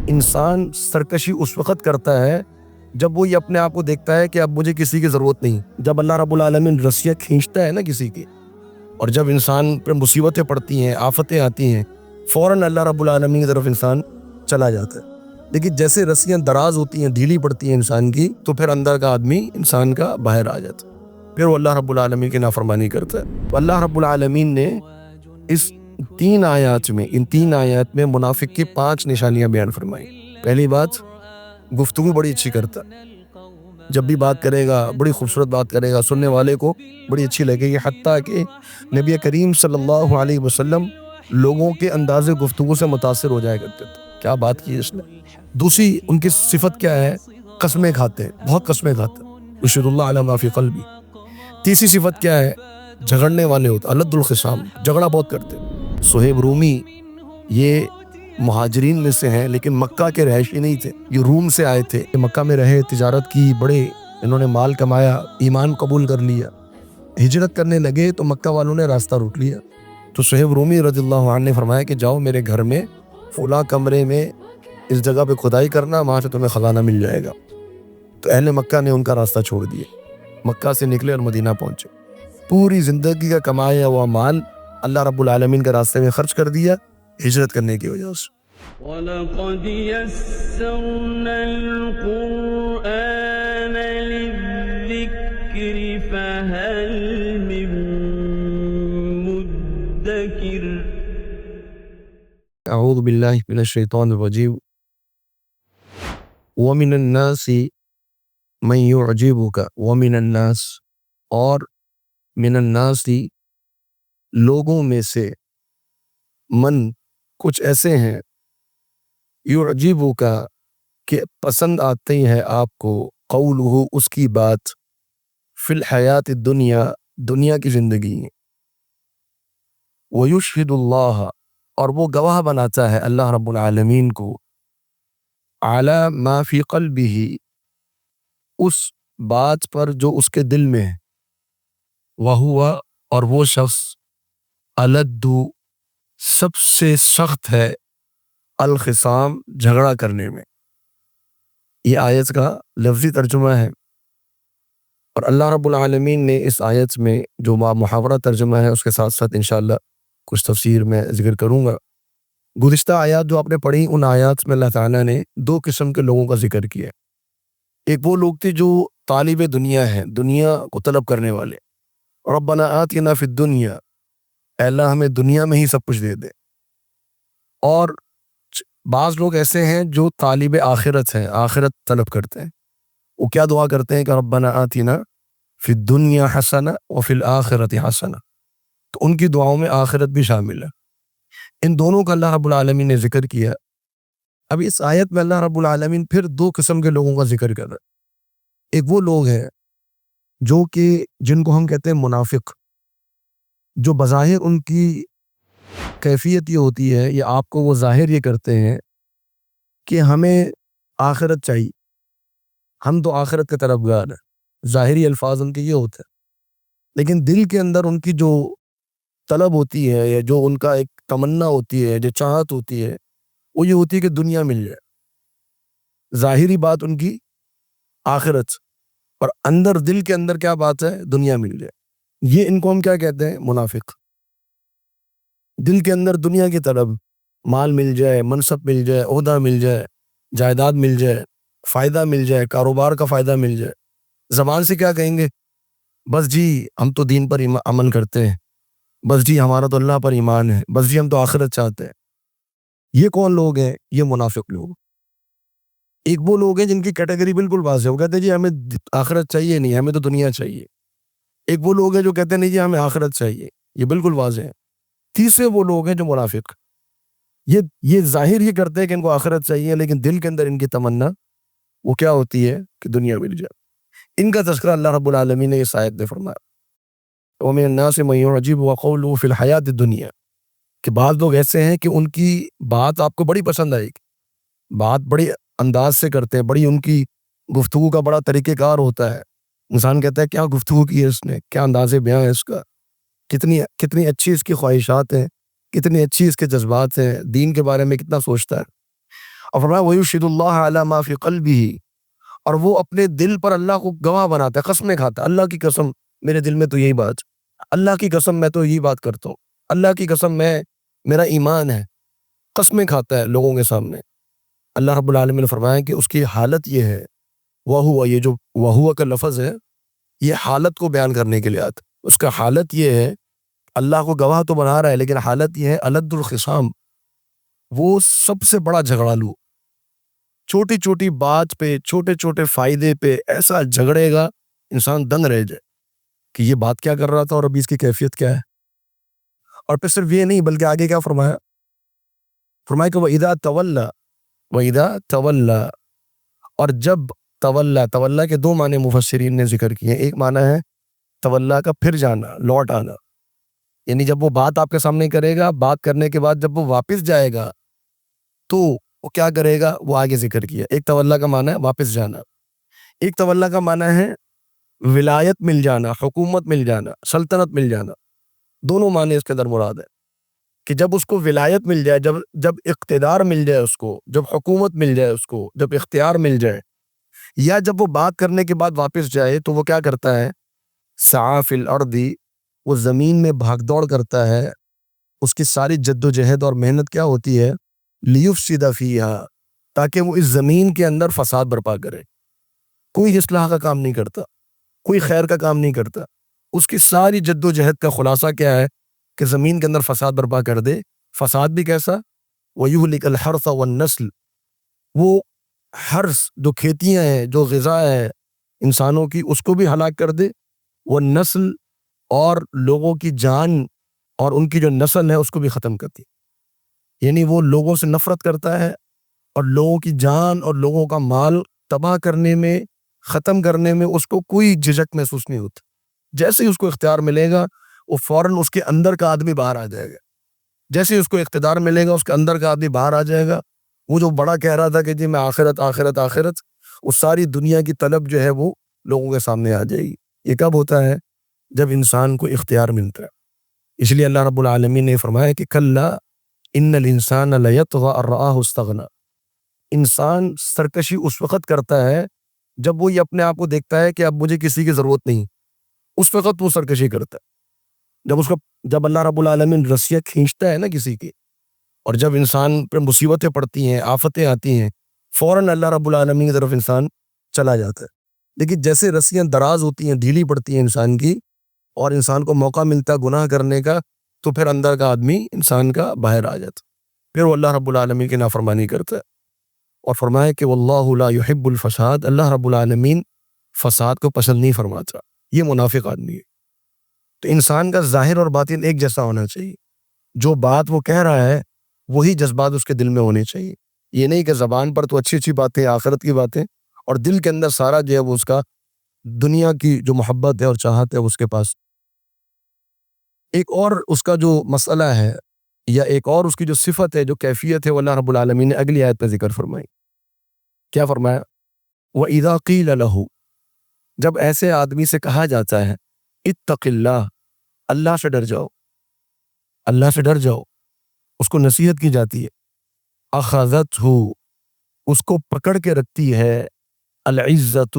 انسان سرکشی اس وقت کرتا ہے جب وہ یہ اپنے آپ کو دیکھتا ہے کہ اب مجھے کسی کی ضرورت نہیں۔ جب اللہ رب العالمین رسیاں کھینچتا ہے نا کسی کی، اور جب انسان پہ مصیبتیں پڑتی ہیں، آفتیں آتی ہیں، فوراً اللہ رب العالمین کی طرف انسان چلا جاتا ہے۔ لیکن جیسے رسیاں دراز ہوتی ہیں، ڈھیلی پڑتی ہیں انسان کی، تو پھر اندر کا آدمی انسان کا باہر آ جاتا ہے، پھر وہ اللہ رب العالمین کی نافرمانی کرتا ہے۔ تو اللہ رب العالمین نے اس ان تین آیات میں منافق کی 5 نشانیاں بیان فرمائی۔ پہلی بات، گفتگو بڑی اچھی کرتا، جب بھی بات کرے گا بڑی خوبصورت بات کرے گا، سننے والے کو بڑی اچھی لگے گی، حتیٰ کہ نبی کریم صلی اللہ علیہ وسلم لوگوں کے انداز گفتگو سے متاثر ہو جایا کرتے تھے، کیا بات کی اس نے۔ دوسری ان کی صفت کیا ہے؟ قسمیں کھاتے ہیں، بہت قسمیں کھاتے ہیں، یشهد اللہ علی ما فی قلبی۔ تیسری صفت کیا ہے؟ جھگڑنے والے ہوتے، الد الخصام، جھگڑا بہت کرتے۔ صہیب رومی یہ مہاجرین میں سے ہیں، لیکن مکہ کے رہائشی نہیں تھے، یہ روم سے آئے تھے، مکہ میں رہے، تجارت کی، بڑے انہوں نے مال کمایا، ایمان قبول کر لیا۔ ہجرت کرنے لگے تو مکہ والوں نے راستہ روک لیا، تو صہیب رومی رضی اللہ عنہ نے فرمایا کہ جاؤ میرے گھر میں فلاں کمرے میں اس جگہ پہ کھدائی کرنا، وہاں سے تمہیں خزانہ مل جائے گا۔ تو اہل مکہ نے ان کا راستہ چھوڑ دیا، مکہ سے نکلے اور مدینہ پہنچے، پوری زندگی کا کمایا ہوا مال اللہ رب العالمین کے راستے میں خرچ کر دیا ہجرت کرنے کی وجہ سے۔ وَلَقَدْ يَسَّرْنَا الْقُرْآنَ لِلذِّكْرِ فَهَلْ مِن مُّدَّكِرٍ۔ اعوذ باللہ من الشیطان الرجیم۔ وَمِنَ النَّاسِ مَن يُعْجِبُكَ وَمِنَ النَّاسِ، اور من الناس لوگوں میں سے، من کچھ ایسے ہیں، یعجبک کہ پسند آتے ہیں آپ کو، قولہ اس کی بات، فی الحیات الدنیا دنیا کی زندگی میں، ویشہد اللہ اور وہ گواہ بناتا ہے اللہ رب العالمین کو، علی ما فی قلبہ اس بات پر جو اس کے دل میں ہے، وہو اور وہ شخص، الد سب سے سخت ہے، الخصام جھگڑا کرنے میں۔ یہ آیت کا لفظی ترجمہ ہے، اور اللہ رب العالمین نے اس آیت میں جو محاورہ ترجمہ ہے اس کے ساتھ ساتھ انشاءاللہ کچھ تفسیر میں ذکر کروں گا۔ گزشتہ آیات جو آپ نے پڑھی، ان آیات میں اللہ تعالیٰ نے 2 قسم کے لوگوں کا ذکر کیا۔ ایک وہ لوگ تھے جو طالب دنیا ہیں، دنیا کو طلب کرنے والے، ربنا آتنا فی الدنیا، اے اللہ ہمیں دنیا میں ہی سب کچھ دے دے۔ اور بعض لوگ ایسے ہیں جو طالب آخرت ہیں، آخرت طلب کرتے ہیں، وہ کیا دعا کرتے ہیں کہ ربنا آتنا فی الدنیا حسنہ وفی الآخرۃ حسنہ، تو ان کی دعاؤں میں آخرت بھی شامل ہے۔ ان دونوں کا اللہ رب العالمین نے ذکر کیا۔ اب اس آیت میں اللہ رب العالمین پھر 2 قسم کے لوگوں کا ذکر کر رہا ہے۔ ایک وہ لوگ ہیں جو کہ جن کو ہم کہتے ہیں منافق، جو بظاہر ان کی کیفیت یہ ہوتی ہے، یا آپ کو وہ ظاہر یہ کرتے ہیں کہ ہمیں آخرت چاہیے، ہم تو آخرت کے طلبگار ہیں، ظاہری الفاظ ان کے یہ ہوتے ہیں، لیکن دل کے اندر ان کی جو طلب ہوتی ہے، یا جو ان کا ایک تمنا ہوتی ہے، جو چاہت ہوتی ہے، وہ یہ ہوتی ہے کہ دنیا مل جائے۔ ظاہری بات ان کی آخرت، اور اندر دل کے اندر کیا بات ہے؟ دنیا مل جائے۔ یہ ان کو ہم کیا کہتے ہیں؟ منافق۔ دل کے اندر دنیا کی طلب، مال مل جائے، منصب مل جائے، عہدہ مل جائے، جائیداد مل جائے، فائدہ مل جائے، کاروبار کا فائدہ مل جائے۔ زبان سے کیا کہیں گے؟ بس جی ہم تو دین پر عمل کرتے ہیں، بس جی ہمارا تو اللہ پر ایمان ہے، بس جی ہم تو آخرت چاہتے ہیں۔ یہ کون لوگ ہیں؟ یہ منافق لوگ۔ ایک وہ لوگ ہیں جن کی کیٹیگری بالکل واضح ہے، وہ کہتے ہیں جی ہمیں آخرت چاہیے نہیں، ہمیں تو دنیا چاہیے۔ ایک وہ لوگ ہیں جو کہتے ہیں نہیں جی ہمیں آخرت چاہیے، یہ بالکل واضح ہے۔ تیسرے وہ لوگ ہیں جو منافق، یہ ظاہر یہ کرتے ہیں کہ ان کو آخرت چاہیے، لیکن دل کے اندر ان کی تمنا وہ کیا ہوتی ہے؟ کہ دنیا مل جائے۔ ان کا تذکرہ اللہ رب العالمین نے اس آیت میں فرمایا، وَمِنَ النَّاسِ مَن يُعْجِبُكَ قَوْلُهُ فِي الْحَيَاةِ الدُّنْيَا، کہ بعض لوگ ایسے ہیں کہ ان کی بات آپ کو بڑی پسند آئے گی، بات بڑی انداز سے کرتے ہیں، بڑی ان کی گفتگو کا بڑا طریقہ کار ہوتا ہے، انسان کہتا ہے کیا گفتگو کی ہے اس نے، کیا انداز بیاں ہے اس کا، کتنی اچھی اس کی خواہشات ہیں، کتنی اچھی اس کے جذبات ہیں، دین کے بارے میں کتنا سوچتا ہے۔ اور فرمایا وَيُشْهِدُ اللَّهَ عَلَى مَا فِي قَلْبِهِ، اور وہ اپنے دل پر اللہ کو گواہ بناتا ہے، قسمیں کھاتا ہے، اللہ کی قسم میرے دل میں تو یہی بات، اللہ کی قسم میں تو یہی بات کرتا ہوں، اللہ کی قسم میں میرا ایمان ہے، قسمیں کھاتا ہے لوگوں کے سامنے۔ اللہ رب العالمین نے فرمایا کہ اس کی حالت یہ ہے، وَهُوَ، یہ جو وَهُوَ کا لفظ ہے یہ حالت کو بیان کرنے کے لیے آتا ہے۔ اس کا حالت یہ ہے، اللہ کو گواہ تو بنا رہا ہے لیکن حالت یہ ہے الد الخصام، وہ سب سے بڑا جھگڑالو، چھوٹی چھوٹی بات پہ، چھوٹے چھوٹے فائدے پہ ایسا جھگڑے گا انسان دنگ رہ جائے کہ یہ بات کیا کر رہا تھا اور ابھی اس کی کیفیت کیا ہے۔ اور پھر صرف یہ نہیں بلکہ آگے کیا فرمایا، فرمایا کہ وَإِذَا تَوَلَّى، وَإِذَا تَوَلَّى، اور جب تولا کے دو معنی مفسرین نے ذکر کیے ہیں۔ ایک معنی ہے تولا کا پھر جانا، لوٹ آنا، یعنی جب وہ بات آپ کے سامنے کرے گا، بات کرنے کے بعد جب وہ واپس جائے گا تو وہ کیا کرے گا، وہ آگے ذکر کیا۔ ایک تولا کا معنی ہے واپس جانا، ایک تولا کا معنی ہے ولایت مل جانا، حکومت مل جانا، سلطنت مل جانا، دونوں معنی اس کے اندر مراد ہے کہ جب اس کو ولایت مل جائے، جب اقتدار مل جائے اس کو، جب حکومت مل جائے اس کو، جب اختیار مل جائے، یا جب وہ بات کرنے کے بعد واپس جائے تو وہ کیا کرتا ہے، سعی فی الارض، وہ زمین میں بھاگ دوڑ کرتا ہے، اس کی ساری جد و جہد اور محنت کیا ہوتی ہے، لیفسد فیہا، تاکہ وہ اس زمین کے اندر فساد برپا کرے۔ کوئی اصلاح کا کام نہیں کرتا، کوئی خیر کا کام نہیں کرتا، اس کی ساری جد و جہد کا خلاصہ کیا ہے کہ زمین کے اندر فساد برپا کر دے۔ فساد بھی کیسا، وَيُهْلِكَ الْحَرْثَ وَالنَّسْلَ، وہ حرث جو کھیتیاں ہیں، جو غذا ہے انسانوں کی، اس کو بھی ہلاک کر دے، وہ نسل اور لوگوں کی جان اور ان کی جو نسل ہے اس کو بھی ختم کر دی۔ یعنی وہ لوگوں سے نفرت کرتا ہے اور لوگوں کی جان اور لوگوں کا مال تباہ کرنے میں، ختم کرنے میں اس کو کوئی جھجک محسوس نہیں ہوتا۔ جیسے ہی اس کو اختیار ملے گا وہ فوراً اس کے اندر کا آدمی باہر آ جائے گا، جیسے ہی اس کو اقتدار ملے گا اس کے اندر کا آدمی باہر آ جائے گا۔ وہ جو بڑا کہہ رہا تھا کہ جی میں آخرت آخرت آخرت، وہ ساری دنیا کی طلب جو ہے وہ لوگوں کے سامنے آ جائے گی۔ یہ کب ہوتا ہے، جب انسان کو اختیار ملتا ہے۔ اس لیے اللہ رب العالمین نے فرمایا کہ کلا ان الانسان لیطغی ان رآہ استغنی، انسان سرکشی اس وقت کرتا ہے جب وہ یہ اپنے آپ کو دیکھتا ہے کہ اب مجھے کسی کی ضرورت نہیں، اس وقت وہ سرکشی کرتا ہے۔ جب اللہ رب العالمین رسیاں کھینچتا ہے نا کسی کی، اور جب انسان پہ مصیبتیں پڑتی ہیں، آفتیں آتی ہیں، فوراً اللہ رب العالمین کی طرف انسان چلا جاتا ہے۔ لیکن جیسے رسیاں دراز ہوتی ہیں، ڈھیلی پڑتی ہیں انسان کی، اور انسان کو موقع ملتا ہے گناہ کرنے کا، تو پھر اندر کا آدمی انسان کا باہر آ جاتا، پھر وہ اللہ رب العالمین کی نافرمانی کرتا ہے۔ اور فرمایا کہ واللہ لا یحب الفساد، اللہ رب العالمین فساد کو پسند نہیں فرماتا، یہ منافق آدمی ہے۔ تو انسان کا ظاہر اور باطن ایک جیسا ہونا چاہیے، جو بات وہ کہہ رہا ہے وہی جذبات اس کے دل میں ہونے چاہیے۔ یہ نہیں کہ زبان پر تو اچھی اچھی باتیں، آخرت کی باتیں، اور دل کے اندر سارا جو ہے وہ اس کا دنیا کی جو محبت ہے اور چاہت ہے اس کے پاس۔ ایک اور اس کا جو مسئلہ ہے یا ایک اور اس کی جو صفت ہے، جو کیفیت ہے، وہ اللہ رب العالمین نے اگلی آیت میں ذکر فرمائی۔ کیا فرمایا، وَإِذَا قِيلَ لَهُ، جب ایسے آدمی سے کہا جاتا ہے اتق اللہ، اللہ سے ڈر جاؤ، اللہ سے ڈر جاؤ، اس کو نصیحت کی جاتی ہے، اخذتہ، اس کو پکڑ کے رکھتی ہے، العزت،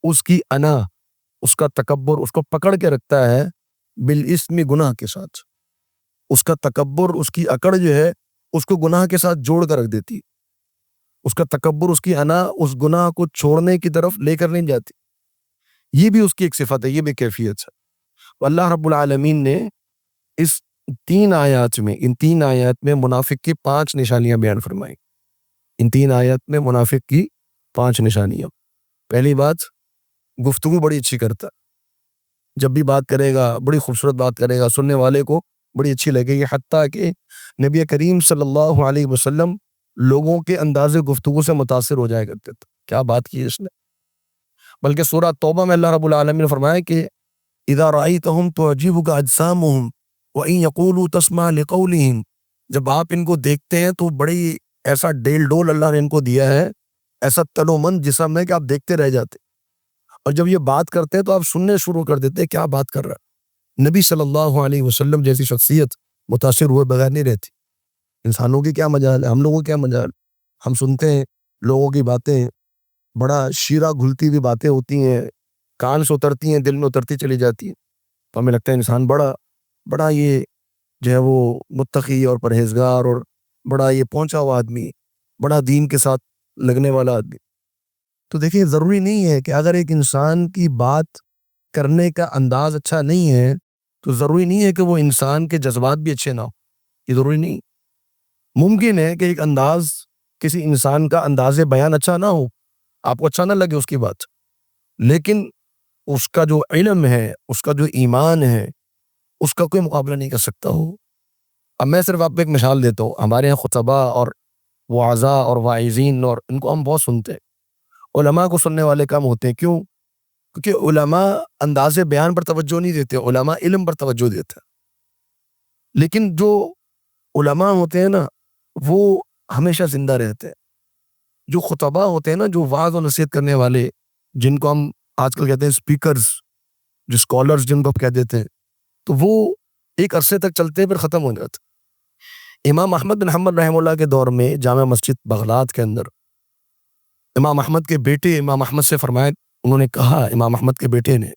اس کی انا، اس کا تکبر اس کو پکڑ کے رکھتا ہے، بالاسم، گناہ کے ساتھ، اس کا تکبر، اس کی اکڑ جو ہے اس کو گناہ کے ساتھ جوڑ کر رکھ دیتی، اس کا تکبر، اس کی انا اس گناہ کو چھوڑنے کی طرف لے کر نہیں جاتی۔ یہ بھی اس کی ایک صفت ہے، یہ بھی کیفیت ہے۔ اللہ رب العالمین نے اس ان تین آیات میں منافق کی 5 نشانیاں بیان فرمائی۔ ان 3 آیات میں منافق کی 5 نشانیاں۔ پہلی بات، گفتگو بڑی اچھی کرتا، جب بھی بات کرے گا بڑی خوبصورت بات کرے گا، سننے والے کو بڑی اچھی لگے گی، حتیٰ کہ نبی کریم صلی اللہ علیہ وسلم لوگوں کے انداز گفتگو سے متاثر ہو جایا کرتے تھے، کیا بات کی اس نے۔ بلکہ سورہ توبہ میں اللہ رب العالمین نے فرمایا کہ اذا رأیتہم تعجبک اجسامہم وَإِن يَقُولُوا تَسْمَعْ لِقَوْلِهِمْ، جب آپ ان کو دیکھتے ہیں تو بڑی ایسا ڈیل ڈول اللہ نے ان کو دیا ہے، ایسا تن و من جسم ہے کہ آپ دیکھتے رہ جاتے، اور جب یہ بات کرتے ہیں تو آپ سننے شروع کر دیتے ہیں، کیا بات کر رہا ہے۔ نبی صلی اللہ علیہ وسلم جیسی شخصیت متاثر ہوئے بغیر نہیں رہتی۔ انسانوں کی کیا مجال ہے، ہم لوگوں کی کیا مجال۔ ہم سنتے ہیں لوگوں کی باتیں، بڑا شیرہ گھلتی ہوئی باتیں ہوتی ہیں، کان سے اترتی ہیں، دل میں اترتی چلی جاتی ہیں، تو ہمیں لگتا ہے انسان بڑا بڑا یہ جو ہے وہ متقی اور پرہیزگار اور بڑا یہ پہنچا ہوا آدمی، بڑا دین کے ساتھ لگنے والا آدمی۔ تو دیکھیے ضروری نہیں ہے کہ اگر ایک انسان کی بات کرنے کا انداز اچھا نہیں ہے تو ضروری نہیں ہے کہ وہ انسان کے جذبات بھی اچھے نہ ہو، یہ ضروری نہیں۔ ممکن ہے کہ ایک انداز کسی انسان کا انداز بیان اچھا نہ ہو، آپ کو اچھا نہ لگے اس کی بات، لیکن اس کا جو علم ہے، اس کا جو ایمان ہے، اس کا کوئی مقابلہ نہیں کر سکتا ہو۔ اب میں صرف آپ کو ایک مثال دیتا ہوں، ہمارے یہاں خطبہ اور وعظاء اور واعظین اور ان کو ہم بہت سنتے ہیں، علماء کو سننے والے کم ہوتے ہیں، کیوں؟ کیونکہ علماء انداز بیان پر توجہ نہیں دیتے، علماء علم پر توجہ دیتے ہیں۔ لیکن جو علماء ہوتے ہیں نا وہ ہمیشہ زندہ رہتے ہیں۔ جو خطبہ ہوتے ہیں نا، جو وعظ و نصیحت کرنے والے، جن کو ہم آج کل کہتے ہیں اسپیکرز، جو اسکالرز جن کو کہہ دیتے ہیں، تو وہ ایک عرصے تک چلتے ہیں پھر ختم ہو جاتے۔ امام احمد بن حنبل رحمہ اللہ کے دور میں جامع مسجد بغداد کے اندر امام احمد کے بیٹے امام احمد سے فرمایا، انہوں نے کہا امام احمد کے بیٹے نے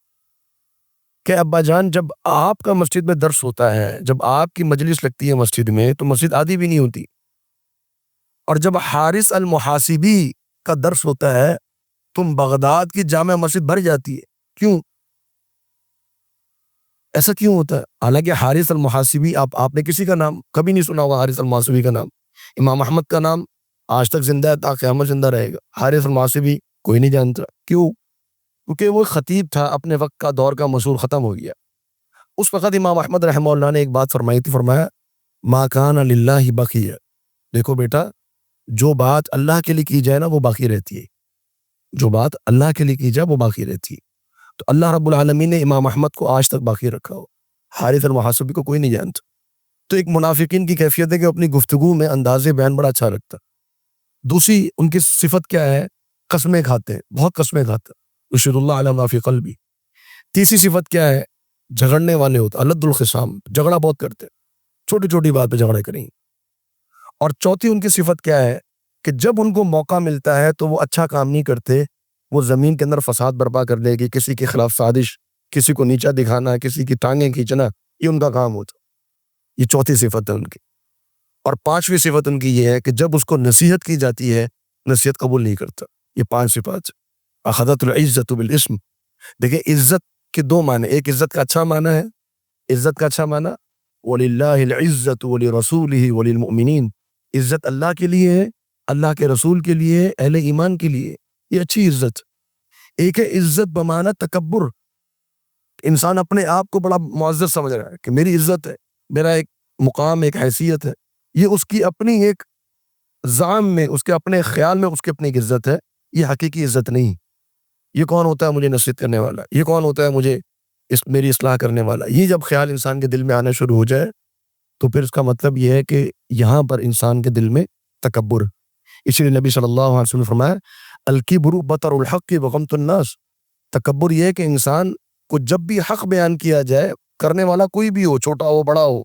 کہ ابا جان، جب آپ کا مسجد میں درس ہوتا ہے، جب آپ کی مجلس لگتی ہے مسجد میں، تو مسجد آدھی بھی نہیں ہوتی، اور جب حارث المحاسبی کا درس ہوتا ہے تم بغداد کی جامع مسجد بھر جاتی ہے، کیوں؟ ایسا کیوں ہوتا ہے؟ حالانکہ حارث المحاسبی آپ نے کسی کا نام کبھی نہیں سنا ہوگا، حارث المحاسبی کا نام۔ امام احمد کا نام آج تک زندہ ہے، تا قیامت زندہ رہے گا۔ حارث المحاسبی کوئی نہیں جانتا، کیوں؟ کیونکہ وہ خطیب تھا، اپنے وقت کا دور کا مشہور ختم ہو گیا۔ اس وقت امام احمد رحمہ اللہ نے ایک بات فرمائی تھی، فرمایا ما کان للہ بقیہ، دیکھو بیٹا، جو بات اللہ کے لیے کی جائے نا وہ باقی رہتی ہے، جو بات اللہ کے لیے کی جائے وہ باقی رہتی ہے۔ تو اللہ رب العالمین نے امام احمد کو آج تک باقی رکھا ہو، حارث المحاسبی کو کوئی نہیں جانتا۔ تو ایک منافقین کی کیفیت ہے کہ اپنی گفتگو میں انداز بیان بڑا اچھا رکھتا۔ دوسری ان کی صفت کیا ہے؟ قسمیں کھاتے ہیں، بہت قسمیں کھاتے ہیں، یشهد اللہ علی ما فی قلبی۔ تیسری صفت کیا ہے؟ جھگڑنے والے ہوتے، الد الخصام، جھگڑا بہت کرتے، چھوٹی چھوٹی بات پہ جھگڑے کریں۔ اور چوتھی ان کی صفت کیا ہے کہ جب ان کو موقع ملتا ہے تو وہ اچھا کام نہیں کرتے، وہ زمین کے اندر فساد برپا کر دے گی، کسی کے خلاف سازش، کسی کو نیچا دکھانا، کسی کی ٹانگیں کھینچنا، یہ ان کا کام ہوتا۔ یہ چوتھی صفت ہے ان کی۔ اور پانچویں صفت ان کی یہ ہے کہ جب اس کو نصیحت کی جاتی ہے، نصیحت قبول نہیں کرتا۔ یہ پانچ صفات۔ اخذت العزت بالاسم، دیکھیں عزت کے دو معنی، ایک عزت کا اچھا معنی ہے، عزت کا اچھا معنی وَلِلَّهِ الْعِزَّةُ وَلِرَسُولِهِ وَلِلْمُؤْمِنِينَ، عزت اللہ کے لیے ہے، اللہ کے رسول کے لیے، اہل ایمان کے لیے، یہ اچھی عزت۔ ایک ہے عزت بمعنی تکبر، انسان اپنے آپ کو بڑا معزز سمجھ رہا ہے کہ میری عزت ہے، میرا ایک مقام، ایک حیثیت ہے، یہ اس کی اپنی ایک زعم میں، اس کے اپنے خیال میں اس کی اپنی ایک عزت ہے، یہ حقیقی عزت نہیں۔ یہ کون ہوتا ہے مجھے نصیحت کرنے والا؟ یہ کون ہوتا ہے مجھے میری اصلاح کرنے والا؟ یہ جب خیال انسان کے دل میں آنا شروع ہو جائے تو پھر اس کا مطلب یہ ہے کہ یہاں پر انسان کے دل میں تکبر۔ اسی لیے نبی صلی اللہ علیہ وسلم نے فرمایا الکبر بطر الحق وغمط الناس، تکبر یہ ہے کہ انسان کو جب بھی حق بیان کیا جائے، کرنے والا کوئی بھی ہو، چھوٹا ہو بڑا ہو،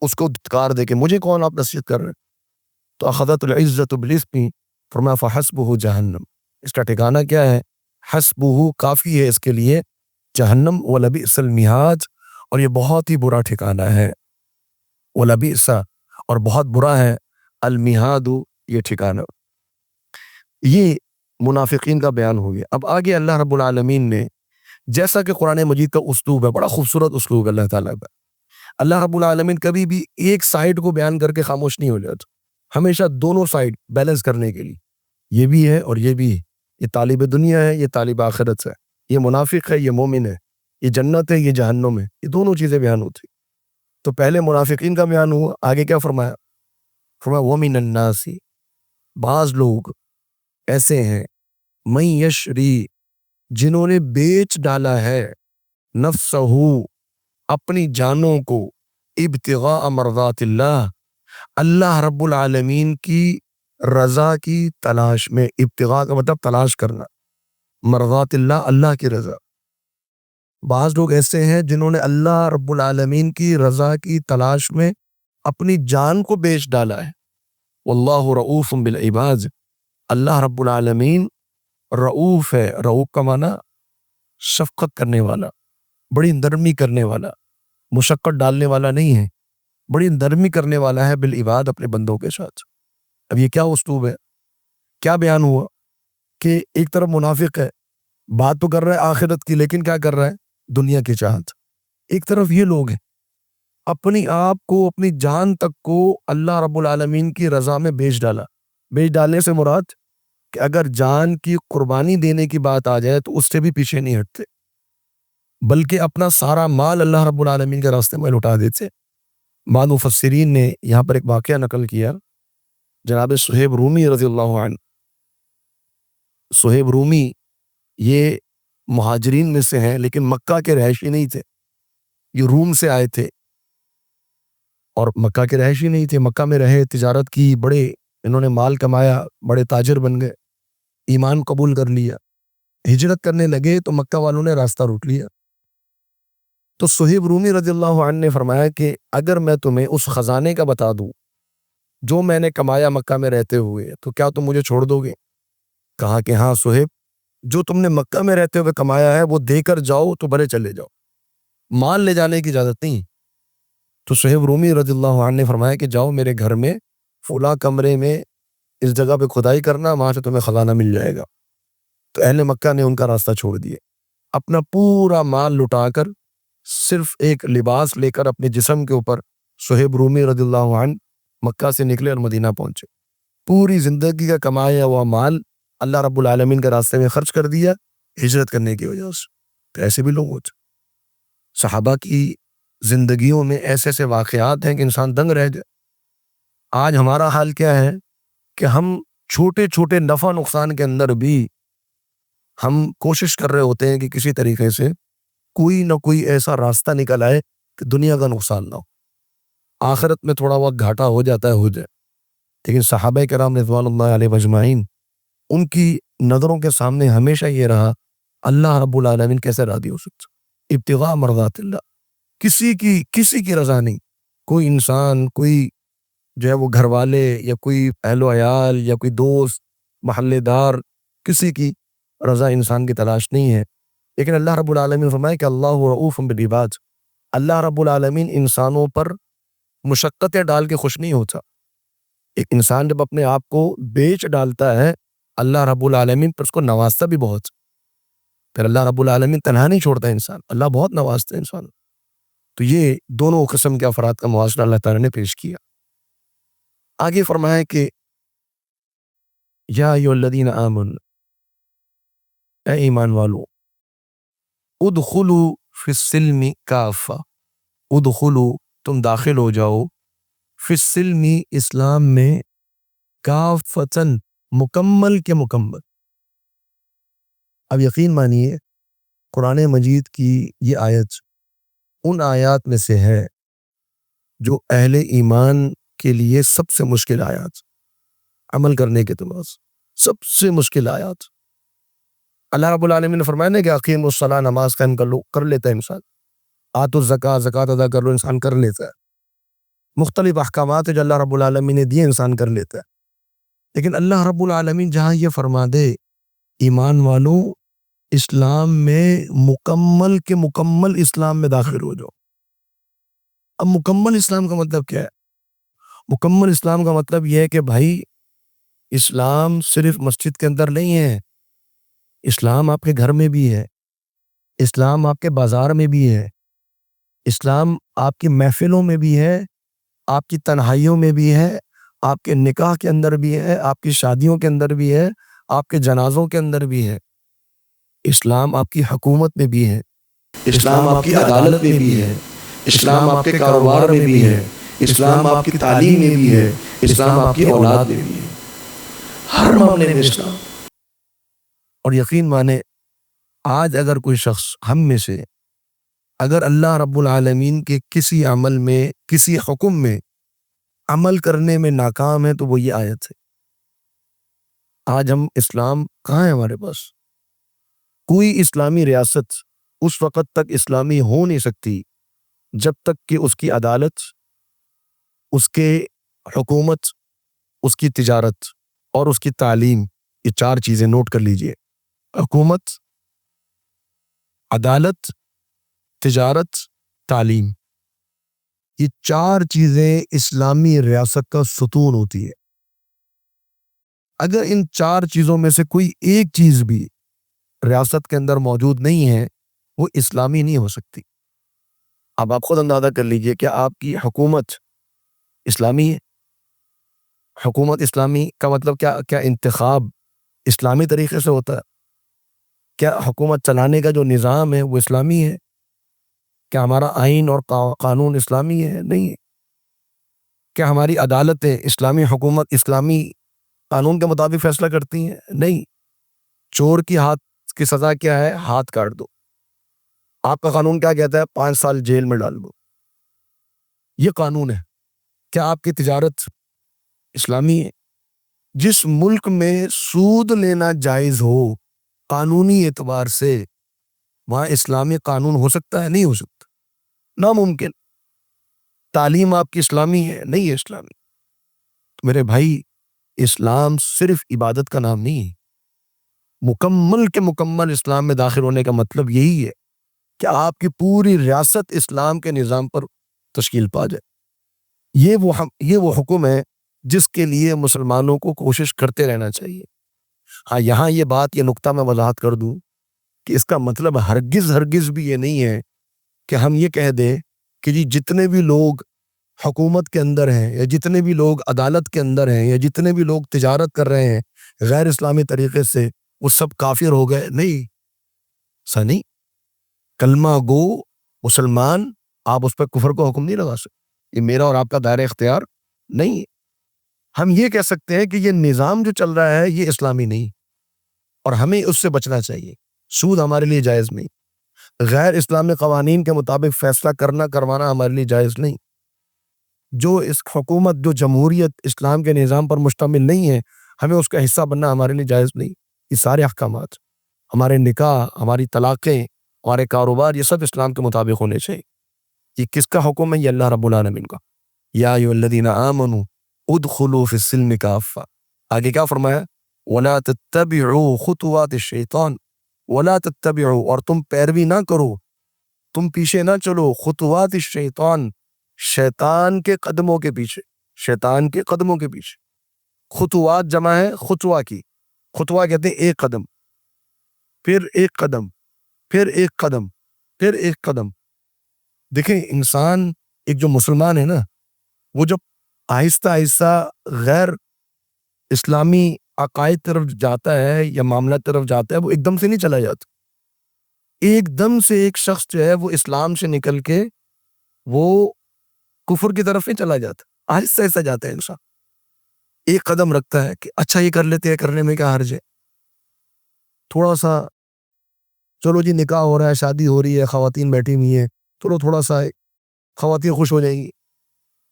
اس کو دھتکار دے کہ مجھے کون آپ نصیحت کر رہے ہیں۔ تو اخذت العزت بالاسم، فرمایا فحسبہ جہنم، اس کا ٹھکانہ کیا ہے؟ حسبہ، کافی ہے اس کے لیے، جہنم، ولبئس المہاد، اور یہ بہت ہی برا ٹھکانہ ہے، ولبئس، اور بہت برا ہے، المہاد، یہ ٹھکانہ۔ یہ منافقین کا بیان ہو گیا۔ اب آگے اللہ رب العالمین نے، جیسا کہ قرآن مجید کا اسلوب ہے، بڑا خوبصورت اسلوب ہے اللہ تعالیٰ کا، اللہ رب العالمین کبھی بھی ایک سائڈ کو بیان کر کے خاموش نہیں ہو جاتا، ہمیشہ دونوں سائڈ بیلنس کرنے کے لیے، یہ بھی ہے اور یہ بھی ہے، یہ طالب دنیا ہے، یہ طالب آخرت ہے، یہ منافق ہے، یہ مومن ہے، یہ جنت ہے، یہ جہنم ہے، یہ دونوں چیزیں بیان ہوتی۔ تو پہلے منافقین کا بیان ہوا، آگے کیا فرمایا؟ فرمایا وَمِنَ النَّاسِ، بعض لوگ ایسے ہیں، مَن یشری، جنہوں نے بیچ ڈالا ہے، نفسہ، اپنی جانوں کو، ابتغاء مرضات اللہ، اللہ رب العالمین کی رضا کی تلاش میں، ابتغاء کا مطلب تلاش کرنا، مرضات اللہ، اللہ کی رضا۔ بعض لوگ ایسے ہیں جنہوں نے اللہ رب العالمین کی رضا کی تلاش میں اپنی جان کو بیچ ڈالا ہے، واللہ رؤوف بالعباد، اللہ رب العالمین رؤوف ہے۔ رؤوف کا معنی شفقت کرنے والا، بڑی نرمی کرنے والا، مشقت ڈالنے والا نہیں ہے، بڑی نرمی کرنے والا ہے بالعباد، اپنے بندوں کے ساتھ۔ اب یہ کیا اسلوب ہے، کیا بیان ہوا کہ ایک طرف منافق ہے، بات تو کر رہا ہے آخرت کی، لیکن کیا کر رہا ہے، دنیا کی چاہت۔ ایک طرف یہ لوگ ہیں اپنی آپ کو، اپنی جان تک کو اللہ رب العالمین کی رضا میں بیچ ڈالا۔ بیچ ڈالنے سے مراد کہ اگر جان کی قربانی دینے کی بات آ جائے تو اس سے بھی پیچھے نہیں ہٹتے، بلکہ اپنا سارا مال اللہ رب العالمین کے راستے میں لٹا دیتے۔ بعض مفسرین نے یہاں پر ایک واقعہ نقل کیا، جناب صہیب رومی رضی اللہ عنہ۔ صہیب رومی یہ مہاجرین میں سے ہیں، لیکن مکہ کے رہائشی نہیں تھے، یہ روم سے آئے تھے اور مکہ کے رہائشی نہیں تھے، مکہ میں رہے، تجارت کی، بڑے انہوں نے مال کمایا، بڑے تاجر بن گئے، ایمان قبول کر لیا۔ ہجرت کرنے لگے تو مکہ والوں نے راستہ روک لیا۔ تو صہیب رومی رضی اللہ عنہ نے فرمایا کہ اگر میں تمہیں اس خزانے کا بتا دوں جو میں نے کمایا مکہ میں رہتے ہوئے، تو کیا تم مجھے چھوڑ دو گے؟ کہا کہ ہاں صہیب، جو تم نے مکہ میں رہتے ہوئے کمایا ہے وہ دے کر جاؤ تو بھلے چلے جاؤ، مال لے جانے کی اجازت نہیں۔ تو صہیب رومی رضی اللہ عنہ نے فرمایا کہ جاؤ میرے گھر میں فلاں کمرے میں اس جگہ پہ کھدائی کرنا، وہاں سے تمہیں خزانہ مل جائے گا۔ تو اہل مکہ نے ان کا راستہ چھوڑ دیے، اپنا پورا مال لٹا کر صرف ایک لباس لے کر اپنے جسم کے اوپر صہیب رومی رضی اللہ عنہ مکہ سے نکلے اور مدینہ پہنچے۔ پوری زندگی کا کمایا ہوا مال اللہ رب العالمین کے راستے میں خرچ کر دیا ہجرت کرنے کی وجہ سے۔ تو ایسے بھی لوگ ہوتے، صحابہ کی زندگیوں میں ایسے ایسے واقعات ہیں کہ انسان دنگ رہ جائے۔ آج ہمارا حال کیا ہے کہ ہم چھوٹے چھوٹے نفع نقصان کے اندر بھی ہم کوشش کر رہے ہوتے ہیں کہ کسی طریقے سے کوئی نہ کوئی ایسا راستہ نکل آئے کہ دنیا کا نقصان نہ ہو، آخرت میں تھوڑا بہت گھاٹا ہو جاتا ہے ہو جائے۔ لیکن صحابہ کرام رضوان اللہ علیہ اجمعین، ان کی نظروں کے سامنے ہمیشہ یہ رہا اللہ رب العالمین کیسے راضی ہو سکتا، ابتغاء مرضات اللہ، کسی کی رضا نہیں۔ کوئی انسان، کوئی جو ہے وہ گھر والے یا کوئی اہل و عیال یا کوئی دوست محلے دار، کسی کی رضا انسان کی تلاش نہیں ہے۔ لیکن اللہ رب العالمین فرمائے کہ اللہ رؤوف بالعباد، اللہ رب العالمین انسانوں پر مشقتیں ڈال کے خوش نہیں ہوتا۔ ایک انسان جب اپنے آپ کو بیچ ڈالتا ہے، اللہ رب العالمین پر اس کو نوازتا بھی بہت، پھر اللہ رب العالمین تنہا نہیں چھوڑتا انسان، اللہ بہت نوازتا ہے انسان۔ تو یہ دونوں قسم کے افراد کا موازنہ اللہ تعالیٰ نے پیش کیا۔ آگے فرمایا کہ یا ایھا الذین آمنوا، اے ایمان والو، ادخلوا فی السلم کافہ، ادخلوا تم داخل ہو جاؤ، فی السلم اسلام میں، کافتن مکمل کے مکمل۔ اب یقین مانیے قرآن مجید کی یہ آیت ان آیات میں سے ہے جو اہل ایمان کے لیے سب سے مشکل آیات، عمل کرنے کے اعتبار سے سب سے مشکل آیات۔ اللہ رب العالمین نے فرمایا نا کہ اقیم الصلاۃ، نماز قائم کر لو، کر لیتا ہے انسان۔ آتوا الزکوٰۃ، زکوٰۃ ادا کر لو، انسان کر لیتا ہے۔ مختلف احکامات جو اللہ رب العالمین نے دیے انسان کر لیتا ہے۔ لیکن اللہ رب العالمین جہاں یہ فرما دے ایمان والوں اسلام میں مکمل کے مکمل اسلام میں داخل ہو جاؤ۔ اب مکمل اسلام کا مطلب کیا ہے؟ مکمل اسلام کا مطلب یہ ہے کہ بھائی اسلام صرف مسجد کے اندر نہیں ہے، اسلام آپ کے گھر میں بھی ہے، اسلام آپ کے بازار میں بھی ہے، اسلام آپ کی محفلوں میں بھی ہے، آپ کی تنہائیوں میں بھی ہے، آپ کے نکاح کے اندر بھی ہے، آپ کی شادیوں کے اندر بھی ہے، آپ کے جنازوں کے اندر بھی ہے۔ اسلام آپ کی حکومت میں بھی ہے، اسلام آپ کی عدالت میں بھی ہے، اسلام آپ کے کاروبار میں بھی ہے، اسلام آپ کی تعلیم میں بھی ہے، اسلام آپ کی اولاد میں بھی ہے، ہر معاملے میں اسلام۔ اور یقین مانے آج اگر کوئی شخص ہم میں سے اگر اللہ رب العالمین کے کسی عمل میں، کسی حکم میں عمل کرنے میں ناکام ہے تو وہ یہ آیت ہے۔ آج ہم اسلام کہاں ہے ہمارے پاس؟ کوئی اسلامی ریاست اس وقت تک اسلامی ہو نہیں سکتی جب تک کہ اس کی عدالت، اس کے حکومت، اس کی تجارت اور اس کی تعلیم، یہ 4 چیزیں نوٹ کر لیجئے: حکومت، عدالت، تجارت، تعلیم۔ یہ 4 چیزیں اسلامی ریاست کا ستون ہوتی ہے۔ اگر ان 4 چیزوں میں سے کوئی ایک چیز بھی ریاست کے اندر موجود نہیں ہے، وہ اسلامی نہیں ہو سکتی۔ اب آپ خود اندازہ کر لیجئے کہ آپ کی حکومت اسلامی ہے۔ حکومت اسلامی کا مطلب کیا انتخاب اسلامی طریقے سے ہوتا ہے؟ کیا حکومت چلانے کا جو نظام ہے وہ اسلامی ہے؟ کیا ہمارا آئین اور قانون اسلامی ہے؟ نہیں ہے۔ کیا ہماری عدالتیں اسلامی حکومت اسلامی قانون کے مطابق فیصلہ کرتی ہیں؟ نہیں۔ چور کی ہاتھ کی سزا کیا ہے؟ ہاتھ کاٹ دو۔ آپ کا قانون کیا کہتا ہے؟ 5 سال جیل میں ڈال دو۔ یہ قانون ہے۔ کیا آپ کی تجارت اسلامی ہے؟ جس ملک میں سود لینا جائز ہو قانونی اعتبار سے، وہاں اسلامی قانون ہو سکتا ہے؟ نہیں ہو سکتا، ناممکن۔ تعلیم آپ کی اسلامی ہے؟ نہیں ہے اسلامی۔ تو میرے بھائی، اسلام صرف عبادت کا نام نہیں ہے۔ مکمل کے مکمل اسلام میں داخل ہونے کا مطلب یہی ہے کہ آپ کی پوری ریاست اسلام کے نظام پر تشکیل پا جائے۔ یہ وہ حکم ہے جس کے لیے مسلمانوں کو کوشش کرتے رہنا چاہیے۔ ہاں، یہاں یہ نقطہ میں وضاحت کر دوں کہ اس کا مطلب ہرگز بھی یہ نہیں ہے کہ ہم یہ کہہ دیں کہ جی جتنے بھی لوگ حکومت کے اندر ہیں، یا جتنے بھی لوگ عدالت کے اندر ہیں، یا جتنے بھی لوگ تجارت کر رہے ہیں غیر اسلامی طریقے سے، وہ سب کافر ہو گئے۔ نہیں، ایسا نہیں۔ کلمہ گو مسلمان، آپ اس پہ کفر کو حکم نہیں لگا سکتے۔ یہ میرا اور آپ کا دائرہ اختیار نہیں ہے۔ ہم یہ کہہ سکتے ہیں کہ یہ نظام جو چل رہا ہے یہ اسلامی نہیں، اور ہمیں اس سے بچنا چاہیے۔ سود ہمارے لیے جائز نہیں، غیر اسلامی قوانین کے مطابق فیصلہ کروانا ہمارے لیے جائز نہیں۔ جو اس حکومت، جو جمہوریت اسلام کے نظام پر مشتمل نہیں ہے، ہمیں اس کا حصہ بننا ہمارے لیے جائز نہیں۔ یہ سارے احکامات، ہمارے نکاح، ہماری طلاقیں، ہمارے کاروبار، یہ سب اسلام کے مطابق ہونے چاہیے۔ یہ کس کا حکم ہے؟ یہ اللہ رب العالمین کا۔ یا ایھا الذین آمنوا ادخلوا فی السلم کافہ۔ آگے کیا فرمایا؟ ولا تتبعوا خطوات الشیطان، ولا تتبعوا، اور تم پیروی نہ کرو، تم پیچھے نہ چلو، خطوات الشیطان، شیطان کے قدموں کے پیچھے، شیطان کے قدموں کے پیچھے۔ خطوات جمع ہے خطوہ کی۔ خطوہ کہتے ہیں ایک قدم، پھر ایک قدم، پھر ایک قدم، پھر ایک قدم۔ دیکھیں، انسان ایک جو مسلمان ہے نا، وہ جب آہستہ آہستہ غیر اسلامی عقائد طرف جاتا ہے یا معاملات طرف جاتا ہے، وہ ایک دم سے نہیں چلا جاتا۔ ایک دم سے ایک شخص جو ہے وہ اسلام سے نکل کے وہ کفر کی طرف نہیں چلا جاتا، آہستہ آہستہ جاتا ہے انسان۔ ایک قدم رکھتا ہے کہ اچھا یہ کر لیتے ہیں، کرنے میں کیا حرج ہے، تھوڑا سا چلو جی نکاح ہو رہا ہے، شادی ہو رہی ہے، خواتین بیٹھی ہوئی ہیں، چلو تھوڑا سا خواتین خوش ہو جائیں گی،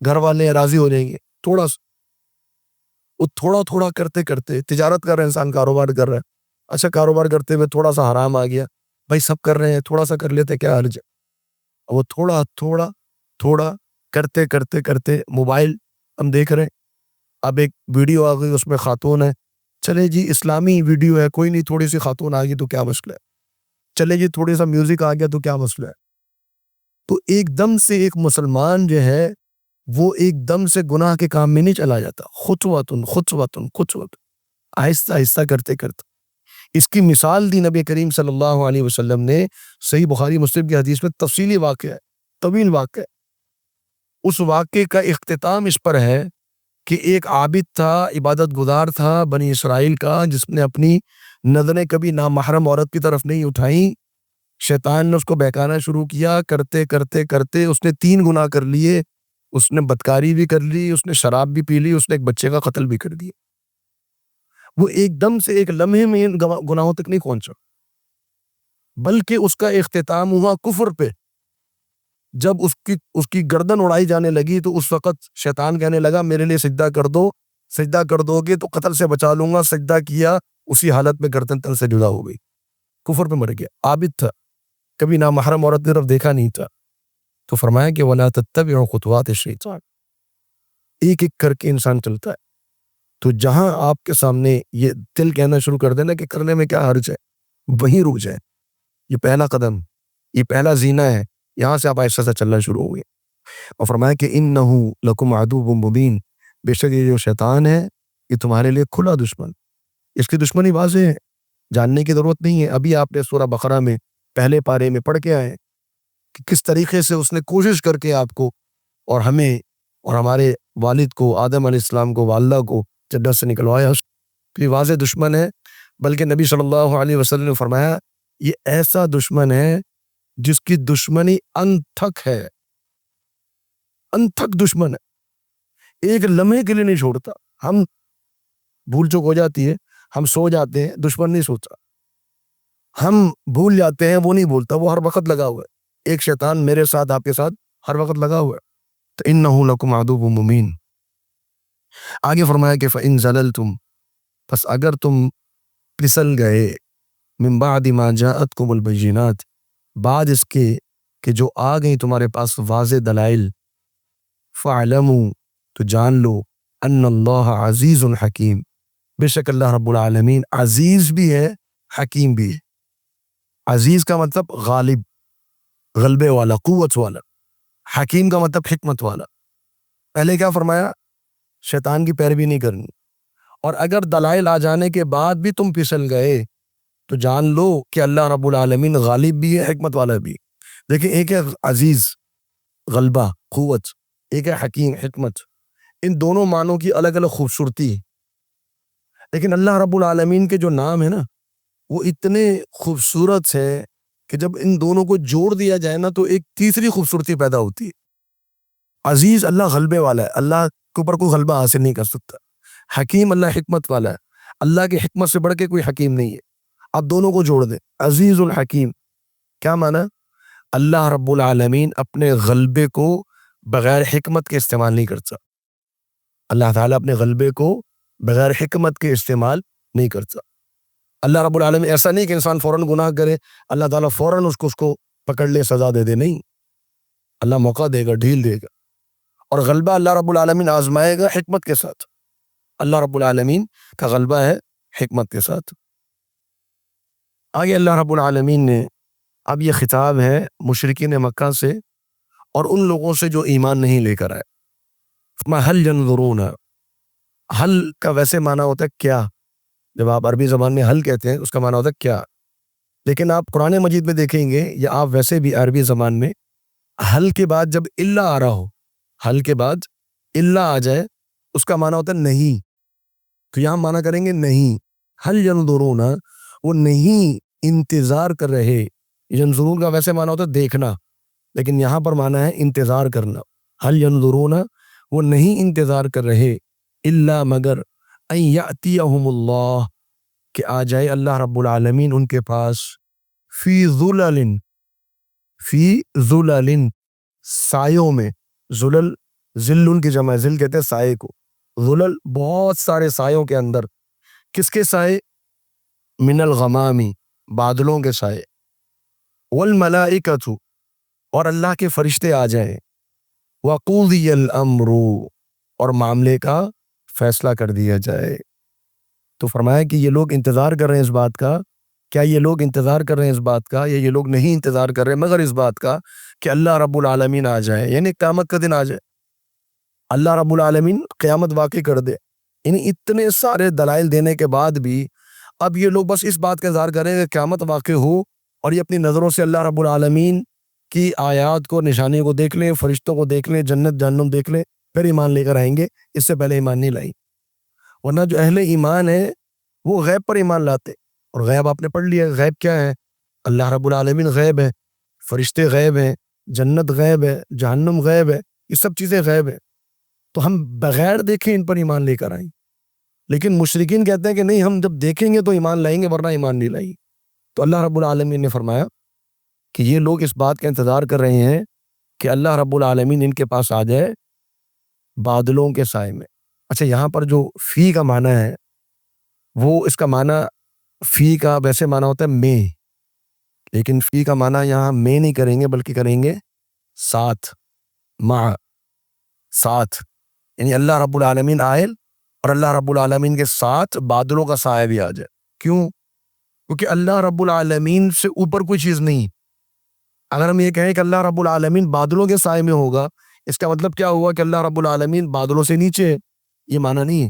گھر والے راضی ہو جائیں گے، تھوڑا سا، وہ تھوڑا تھوڑا کرتے کرتے تجارت کر رہا ہے انسان، کاروبار کر رہا ہے، اچھا کاروبار کرتے ہوئے تھوڑا سا حرام آ گیا، بھائی سب کر رہے ہیں، تھوڑا سا کر لیتے، کیا حرج ہے۔ وہ تھوڑا تھوڑا تھوڑا کرتے کرتے کرتے، موبائل ہم دیکھ رہے ہیں، اب ایک ویڈیو آ گئی، اس میں خاتون ہے، چلے جی اسلامی ویڈیو ہے، کوئی نہیں، تھوڑی سی خاتون آ گئی تو کیا مسئلہ ہے، چلے جی تھوڑی سا میوزک آ گیا تو کیا مسئلہ ہے۔ تو ایک دم سے ایک مسلمان جو ہے وہ ایک دم سے گناہ کے کام میں نہیں چلا جاتا، خطوۃن خطوۃن خطوۃ، آہستہ آہستہ کرتے کرتے۔ اس کی مثال دی نبی کریم صلی اللہ علیہ وسلم نے، صحیح بخاری مسلم کی حدیث میں، تفصیلی واقعہ ہے، طویل واقعہ ہے۔ اس واقعے کا اختتام اس پر ہے کہ ایک عابد تھا، عبادت گزار تھا بنی اسرائیل کا، جس نے اپنی نظریں کبھی نامحرم عورت کی طرف نہیں اٹھائیں۔ شیطان نے اس کو بہکانا شروع کیا، کرتے کرتے کرتے اس نے 3 گناہ کر لیے۔ اس نے بدکاری بھی کر لی، اس نے شراب بھی پی لی، اس نے ایک بچے کا قتل بھی کر دیا۔ وہ ایک دم سے ایک لمحے میں ان گناہوں تک نہیں پہنچا، بلکہ اس کا اختتام ہوا کفر پہ۔ جب اس کی گردن اڑائی جانے لگی تو اس وقت شیطان کہنے لگا میرے لیے سجدہ کر دو، سجدہ کر دو گے تو قتل سے بچا لوں گا۔ سجدہ کیا، اسی حالت میں گردن تن سے جدا ہو گئی، کفر پہ مر گیا۔ عابد تھا، کبھی نامحرم عورت کی طرف دیکھا نہیں تھا۔ تو فرمایا کہ وَلَا تَتَّبِعُوا خُطُوَاتِ الشَّيْطَانِ، ایک ایک کر کے انسان چلتا ہے۔ تو جہاں آپ کے سامنے یہ دل کہنا شروع کر دینا کہ کرنے میں کیا حرج ہے، وہیں رک جائے. یہ پہلا قدم، یہ پہلا زینہ ہے، یہاں سے آپ آہستہ سے چلنا شروع ہو گئے. اور فرمایا کہ انہ لکم عدو مبین، بے شک یہ جو شیطان ہے یہ تمہارے لیے کھلا دشمن، اس کی دشمنی واضح ہے، جاننے کی ضرورت نہیں ہے. ابھی آپ نے سورہ بقرہ میں پہلے پارے میں پڑھ کے آئے کہ کس طریقے سے اس نے کوشش کر کے آپ کو اور ہمیں اور ہمارے والد کو، آدم علیہ السلام کو، والدہ کو جنت سے نکلوایا. یہ واضح دشمن ہے، بلکہ نبی صلی اللہ علیہ وسلم نے فرمایا یہ ایسا دشمن ہے جس کی دشمنی انتھک ہے، انتھک دشمن ہے، ایک لمحے کے لیے نہیں چھوڑتا. ہم بھول چک ہو جاتی ہے، ہم سو جاتے ہیں، دشمن نہیں سوتا. ہم بھول جاتے ہیں، وہ نہیں بھولتا، وہ ہر وقت لگا ہوا ہے. ایک شیطان میرے ساتھ، آپ کے ساتھ ہر وقت لگا ہوا ہے. تو انہ لکم عدو مبین. آگے فرمایا کہ فإن زللتم، پس اگر تم پھسل گئے، من بعد ما جاءتکم البینات، بعد اس کے کہ جو آ گئی تمہارے پاس واضح دلائل، فاعلموا، تو جان لو، ان اللہ عزیز حکیم، بے شک اللہ رب العالمین عزیز بھی ہے، حکیم بھی ہے. عزیز کا مطلب غالب، غلبے والا، قوت والا. حکیم کا مطلب حکمت والا. پہلے کیا فرمایا؟ شیطان کی پیروی نہیں کرنی. اور اگر دلائل آ جانے کے بعد بھی تم پھسل گئے تو جان لو کہ اللہ رب العالمین غالب بھی ہے، حکمت والا بھی. دیکھیں، ایک ہے عزیز، غلبہ، قوت، ایک ہے حکیم، حکمت. ان دونوں معنوں کی الگ الگ خوبصورتی ہے. لیکن اللہ رب العالمین کے جو نام ہے نا، وہ اتنے خوبصورت ہے کہ جب ان دونوں کو جوڑ دیا جائے نا تو ایک تیسری خوبصورتی پیدا ہوتی ہے. عزیز اللہ غلبے والا ہے، اللہ کے اوپر کوئی غلبہ حاصل نہیں کر سکتا. حکیم اللہ حکمت والا ہے، اللہ کی حکمت سے بڑھ کے کوئی حکیم نہیں ہے. آپ دونوں کو جوڑ دیں، عزیز الحکیم. کیا معنی؟ اللہ رب العالمین اپنے غلبے کو بغیر حکمت کے استعمال نہیں کرتا. اللہ تعالیٰ اپنے غلبے کو بغیر حکمت کے استعمال نہیں کرتا. اللہ رب العالمین ایسا نہیں کہ انسان فوراً گناہ کرے، اللہ تعالیٰ فوراً اس کو پکڑ لے، سزا دے دے. نہیں، اللہ موقع دے گا، ڈھیل دے گا. اور غلبہ اللہ رب العالمین آزمائے گا حکمت کے ساتھ. اللہ رب العالمین کا غلبہ ہے حکمت کے ساتھ. آگے اللہ رب العالمین نے، اب یہ خطاب ہے مشرکین مکہ سے اور ان لوگوں سے جو ایمان نہیں لے کر آئے. هل ينظرون، حل کا ویسے معنی ہوتا ہے کیا. جب آپ عربی زبان میں حل کہتے ہیں اس کا معنی ہوتا ہے کیا. لیکن آپ قرآن مجید میں دیکھیں گے یا آپ ویسے بھی عربی زبان میں حل کے بعد جب الا آ رہا ہو، حل کے بعد الا آ جائے، اس کا معنی ہوتا ہے نہیں. تو یہاں معنی کریں گے نہیں. هل ينظرون، وہ نہیں انتظار کر رہے. ینظرون کا ویسے معنی ہوتا ہے دیکھنا، لیکن یہاں پر معنی ہے انتظار کرنا. هل ينظرون، وہ نہیں انتظار کر رہے، الا مگر ان یأتیہم اللہ، کہ آ جائے اللہ رب العالمین ان کے پاس، فی ظلل، فی ظلل، سایوں میں. ظلل ظل کی جمع، ظل کہتے ہیں سائے کو. ظلل بہت سارے سایوں کے اندر. کس کے سائے؟ من الغمامی، بادلوں کے سائے. والملائکۃ، اور اللہ کے فرشتے آ جائیں. وقضی الامر، اور معاملے کا فیصلہ کر دیا جائے. تو فرمایا کہ یہ لوگ انتظار کر رہے ہیں اس بات کا. کیا یہ لوگ انتظار کر رہے ہیں اس بات کا، یا یہ لوگ نہیں انتظار کر رہے مگر اس بات کا کہ اللہ رب العالمین آ جائے، یعنی قیامت کا دن آ جائے، اللہ رب العالمین قیامت واقع کر دے. یعنی اتنے سارے دلائل دینے کے بعد بھی اب یہ لوگ بس اس بات کا انتظار کریں کہ قیامت واقع ہو اور یہ اپنی نظروں سے اللہ رب العالمین کی آیات کو، نشانیوں کو دیکھ لیں، فرشتوں کو دیکھ لیں، جنت جہنم دیکھ لیں، پھر ایمان لے کر آئیں گے. اس سے پہلے ایمان نہیں لائی. ورنہ جو اہل ایمان ہے وہ غیب پر ایمان لاتے. اور غیب آپ نے پڑھ لیا. غیب کیا ہے؟ اللہ رب العالمین غیب ہے، فرشتے غیب ہیں، جنت غیب ہے، جہنم غیب ہے، یہ سب چیزیں غیب ہیں. تو ہم بغیر دیکھیں ان پر ایمان لے کر آئیں. لیکن مشرکین کہتے ہیں کہ نہیں، ہم جب دیکھیں گے تو ایمان لائیں گے، ورنہ ایمان نہیں لائیں. تو اللہ رب العالمین نے فرمایا کہ یہ لوگ اس بات کا انتظار کر رہے ہیں کہ اللہ رب العالمین ان کے پاس آ جائے بادلوں کے سائے میں. اچھا، یہاں پر جو فی کا معنی ہے وہ، اس کا معنی فی کا ویسے معنی ہوتا ہے میں، لیکن فی کا معنی یہاں میں نہیں کریں گے بلکہ کریں گے ساتھ، مع، ساتھ. یعنی اللہ رب العالمین آئے اور اللہ رب العالمین کے ساتھ بادلوں کا سایہ بھی آ جائے. کیوں؟ کیونکہ اللہ رب العالمین سے اوپر کوئی چیز نہیں. اگر ہم یہ کہیں کہ اللہ رب العالمین بادلوں کے سائے میں ہوگا، اس کا مطلب کیا ہوا کہ اللہ رب العالمین بادلوں سے نیچے ہے. یہ معنی نہیں ہے.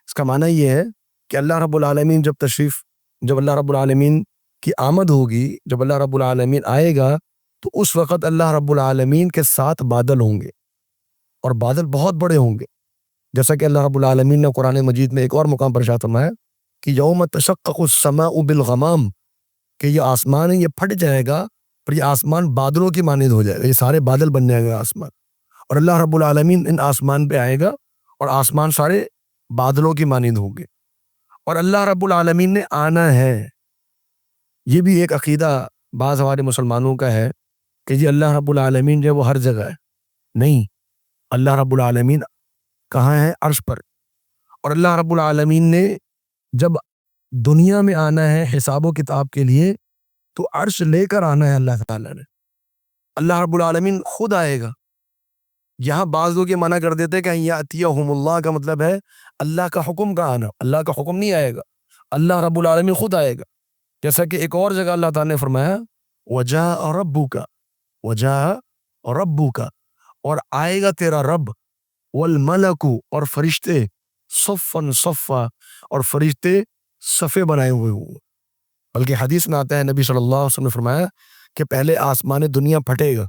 اس کا معنی یہ ہے کہ اللہ رب العالمین جب اللہ رب العالمین کی آمد ہوگی، جب اللہ رب العالمین آئے گا، تو اس وقت اللہ رب العالمین کے ساتھ بادل ہوں گے، اور بادل بہت بڑے ہوں گے. جیسا کہ اللہ رب العالمین نے قرآن مجید میں ایک اور مقام پر ارشاد فرمایا کہ یوم تشقق السماء بالغمام، کہ یہ آسمان ہے یہ پھٹ جائے گا، اور یہ آسمان بادلوں کی مانند ہو جائے گا، یہ سارے بادل بن جائے گا آسمان. اور اللہ رب العالمین ان آسمان پہ آئے گا اور آسمان سارے بادلوں کی مانند ہوں گے. اور اللہ رب العالمین نے آنا ہے. یہ بھی ایک عقیدہ بعض ہمارے مسلمانوں کا ہے کہ جی اللہ رب العالمین جو وہ ہر جگہ ہے. نہیں، اللہ رب العالمین کہاں ہے؟ عرش پر. اور اللہ رب العالمین نے جب دنیا میں آنا ہے حساب و کتاب کے لیے تو عرش لے کر آنا ہے اللہ تعالیٰ نے. اللہ رب العالمین خود آئے گا. یہاں بعض لوگ یہ منع کر دیتے کہ یاتیہم اللہ کا مطلب ہے اللہ کا حکم کا آنا. اللہ کا حکم نہیں آئے گا، اللہ رب العالمین خود آئے گا. جیسا کہ ایک اور جگہ اللہ تعالیٰ نے فرمایا وجاء ربک، اور آئے گا تیرا رب، والملک، اور فرشتے، صفاً صفا، اور فرشتے صفے بنائے ہوئے ہوں. بلکہ حدیث میں آتا ہے نبی صلی اللہ علیہ وسلم نے فرمایا کہ پہلے آسمان دنیا پھٹے گا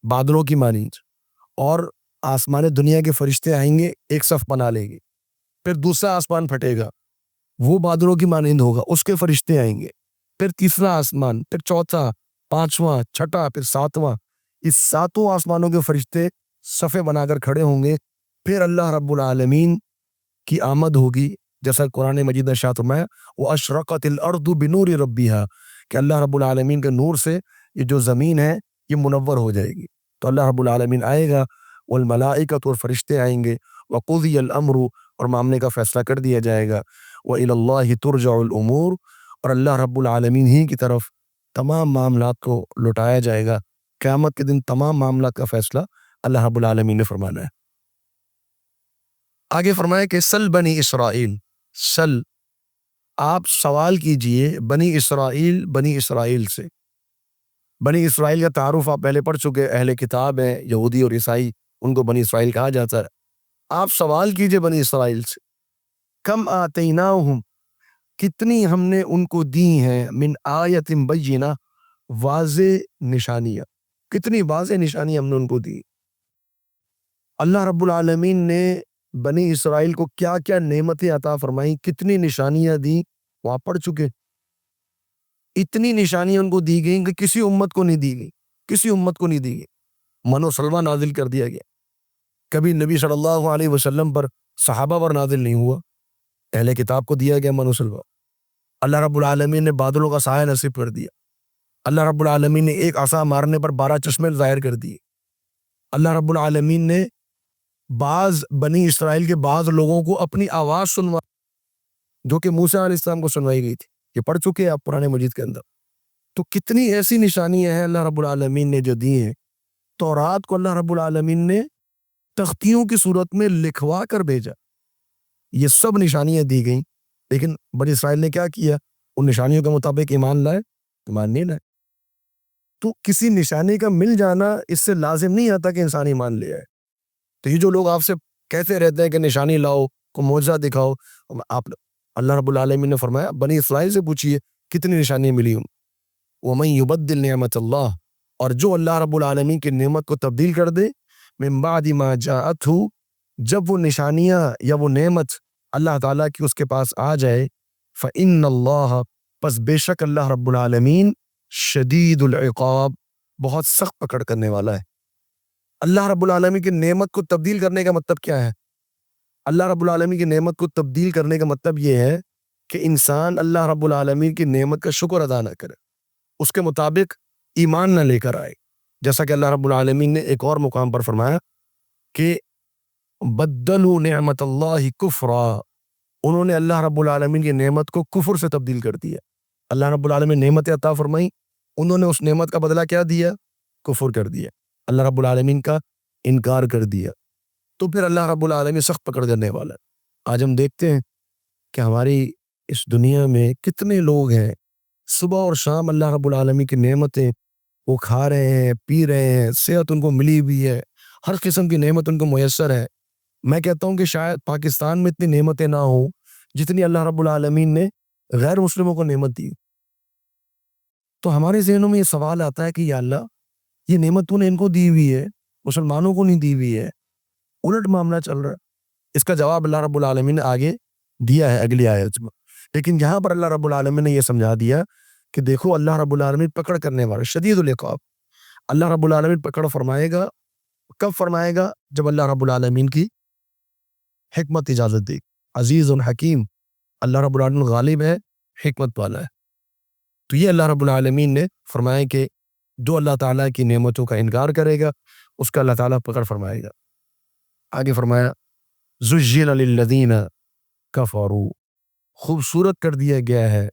بادلوں کی مانند، اور آسمان دنیا کے فرشتے آئیں گے ایک صف بنا لیں گے. پھر دوسرا آسمان پھٹے گا، وہ بادلوں کی مانند ہوگا، اس کے فرشتے آئیں گے. پھر تیسرا آسمان، پھر چوتھا، پانچواں، چھٹا، پھر ساتواں. اس ساتوں آسمانوں کے فرشتے صفے بنا کر کھڑے ہوں گے. پھر اللہ رب العالمین کی آمد ہوگی، جیسا قرآن مجید نے ارشاد فرمایا وَأَشْرَقَتِ الْأَرْضُ بِنُورِ رَبِّهَا، کہ اللہ رب العالمین کے نور سے یہ جو زمین ہے یہ منور ہو جائے گی. تو اللہ رب العالمین آئے گا، والملائکۃ، اور فرشتے آئیں گے، وَقُضِيَ الْأَمْرُ، اور معاملے کا فیصلہ کر دیا جائے گا، وَإِلَى اللَّهِ تُرْجَعُ الْأُمُورُ، اور اللہ رب العالمین ہی کی طرف تمام معاملات کو لوٹایا جائے گا. قیامت کے دن تمام معاملات کا فیصلہ اللہ رب العالمین نے فرمانا ہے. آگے فرمایا کہ سل بنی اسرائیل، سل، آپ سوال کیجئے بنی اسرائیل سے. بنی اسرائیل کا تعارف آپ پہلے پڑھ چکے، اہل کتاب ہیں یہودی اور عیسائی، ان کو بنی اسرائیل کہا جاتا ہے. آپ سوال کیجئے بنی اسرائیل سے، کم آتیناہم، کتنی ہم نے ان کو دی ہیں، من آیت بینہ، واضح نشانیاں، کتنی واضح نشانیاں ہم نے ان کو دی. اللہ رب العالمین نے بنی اسرائیل کو کیا کیا نعمتیں عطا فرمائیں، کتنی نشانیاں دی، وہ آپ پڑھ چکے. اتنی نشانیاں ان کو دی گئیں کہ کسی امت کو نہیں دی گئی، کسی امت کو نہیں دی گئی. من و سلوہ نازل کر دیا گیا. کبھی نبی صلی اللہ علیہ وسلم پر، صحابہ پر نازل نہیں ہوا. اہل کتاب کو دیا گیا من و سلوہ. اللہ رب العالمین نے بادلوں کا سایہ نصیب کر دیا. اللہ رب العالمین نے ایک عصا مارنے پر 12 چشمے ظاہر کر دیے. اللہ رب العالمین نے بعض بنی اسرائیل کے بعض لوگوں کو اپنی آواز سنوا، جو کہ موسیٰ علیہ السلام کو سنوائی گئی تھی. یہ پڑھ چکے ہیں آپ قرآن مجید کے اندر. تو کتنی ایسی نشانیاں ہیں اللہ رب العالمین نے جو دی ہیں. تورات کو اللہ رب العالمین نے تختیوں کی صورت میں لکھوا کر بھیجا. یہ سب نشانیاں دی گئیں، لیکن بنی اسرائیل نے کیا کیا؟ ان نشانیوں کے مطابق ایمان لائے؟ ایمان نہیں لائے. تو کسی نشانی کا مل جانا اس سے لازم نہیں آتا کہ انسان ایمان لے آئے. تو یہ جو لوگ آپ سے کہتے رہتے ہیں کہ نشانی لاؤ، کو معجزہ دکھاؤ، آپ اللہ رب العالمین نے فرمایا بنی اسرائیل سے پوچھئے کتنی نشانیاں ملی ان. وَمَن يُبَدِّلْ نِعْمَةَ اللَّهِ، اور جو اللہ رب العالمین کی نعمت کو تبدیل کر دے، من بعد ما جاءته، جب وہ نشانیاں یا وہ نعمت اللہ تعالیٰ کی اس کے پاس آ جائے، فَإِنَّ اللَّهَ، پس بے شک اللہ رب العالمین، شدید العقاب، بہت سخت پکڑ کرنے والا ہے. اللہ رب العالمین کی نعمت کو تبدیل کرنے کا مطلب کیا ہے؟ اللہ رب العالمین کی نعمت کو تبدیل کرنے کا مطلب یہ ہے کہ انسان اللہ رب العالمین کی نعمت کا شکر ادا نہ کرے، اس کے مطابق ایمان نہ لے کر آئے. جیسا کہ اللہ رب العالمین نے ایک اور مقام پر فرمایا کہ بدلوا نعمت اللہ کفرا، انہوں نے اللہ رب العالمین کی نعمت کو کفر سے تبدیل کر دیا. اللہ رب العالمین نے نعمت عطا فرمائی، انہوں نے اس نعمت کا بدلہ کیا دیا؟ کفر کر دیا، اللہ رب العالمین کا انکار کر دیا. تو پھر اللہ رب العالمین سخت پکڑ کرنے والا ہے. آج ہم دیکھتے ہیں کہ ہماری اس دنیا میں کتنے لوگ ہیں صبح اور شام اللہ رب العالمین کی نعمتیں وہ کھا رہے ہیں، پی رہے ہیں، صحت ان کو ملی ہوئی ہے، ہر قسم کی نعمت ان کو میسر ہے۔ میں کہتا ہوں کہ شاید پاکستان میں اتنی نعمتیں نہ ہوں جتنی اللہ رب العالمین نے غیر مسلموں کو نعمت دی۔ تو ہمارے ذہنوں میں یہ سوال آتا ہے کہ یا اللہ، یہ نعمت تو نے ان کو دی ہوئی ہے، مسلمانوں کو نہیں دی ہوئی ہے، الٹ معاملہ چل رہا ہے۔ اس کا جواب اللہ رب العالمین نے آگے دیا ہے اگلی آیت میں، لیکن یہاں پر اللہ رب العالمین نے یہ سمجھا دیا کہ دیکھو اللہ رب العالمین پکڑ کرنے والا شدید العقاب، اللہ رب العالمین پکڑ فرمائے گا۔ کب فرمائے گا؟ جب اللہ رب العالمین کی حکمت اجازت دے۔ عزیز الحکیم، اللہ رب العالمین غالب ہے، حکمت والا ہے۔ تو یہ اللہ رب العالمین نے فرمایا کہ جو اللہ تعالیٰ کی نعمتوں کا انکار کرے گا اس کا اللہ تعالیٰ پکڑ فرمائے گا۔ آگے فرمایا زُجِّنَ لِلَّذِينَ كَفَرُوا، خوبصورت کر دیا گیا ہے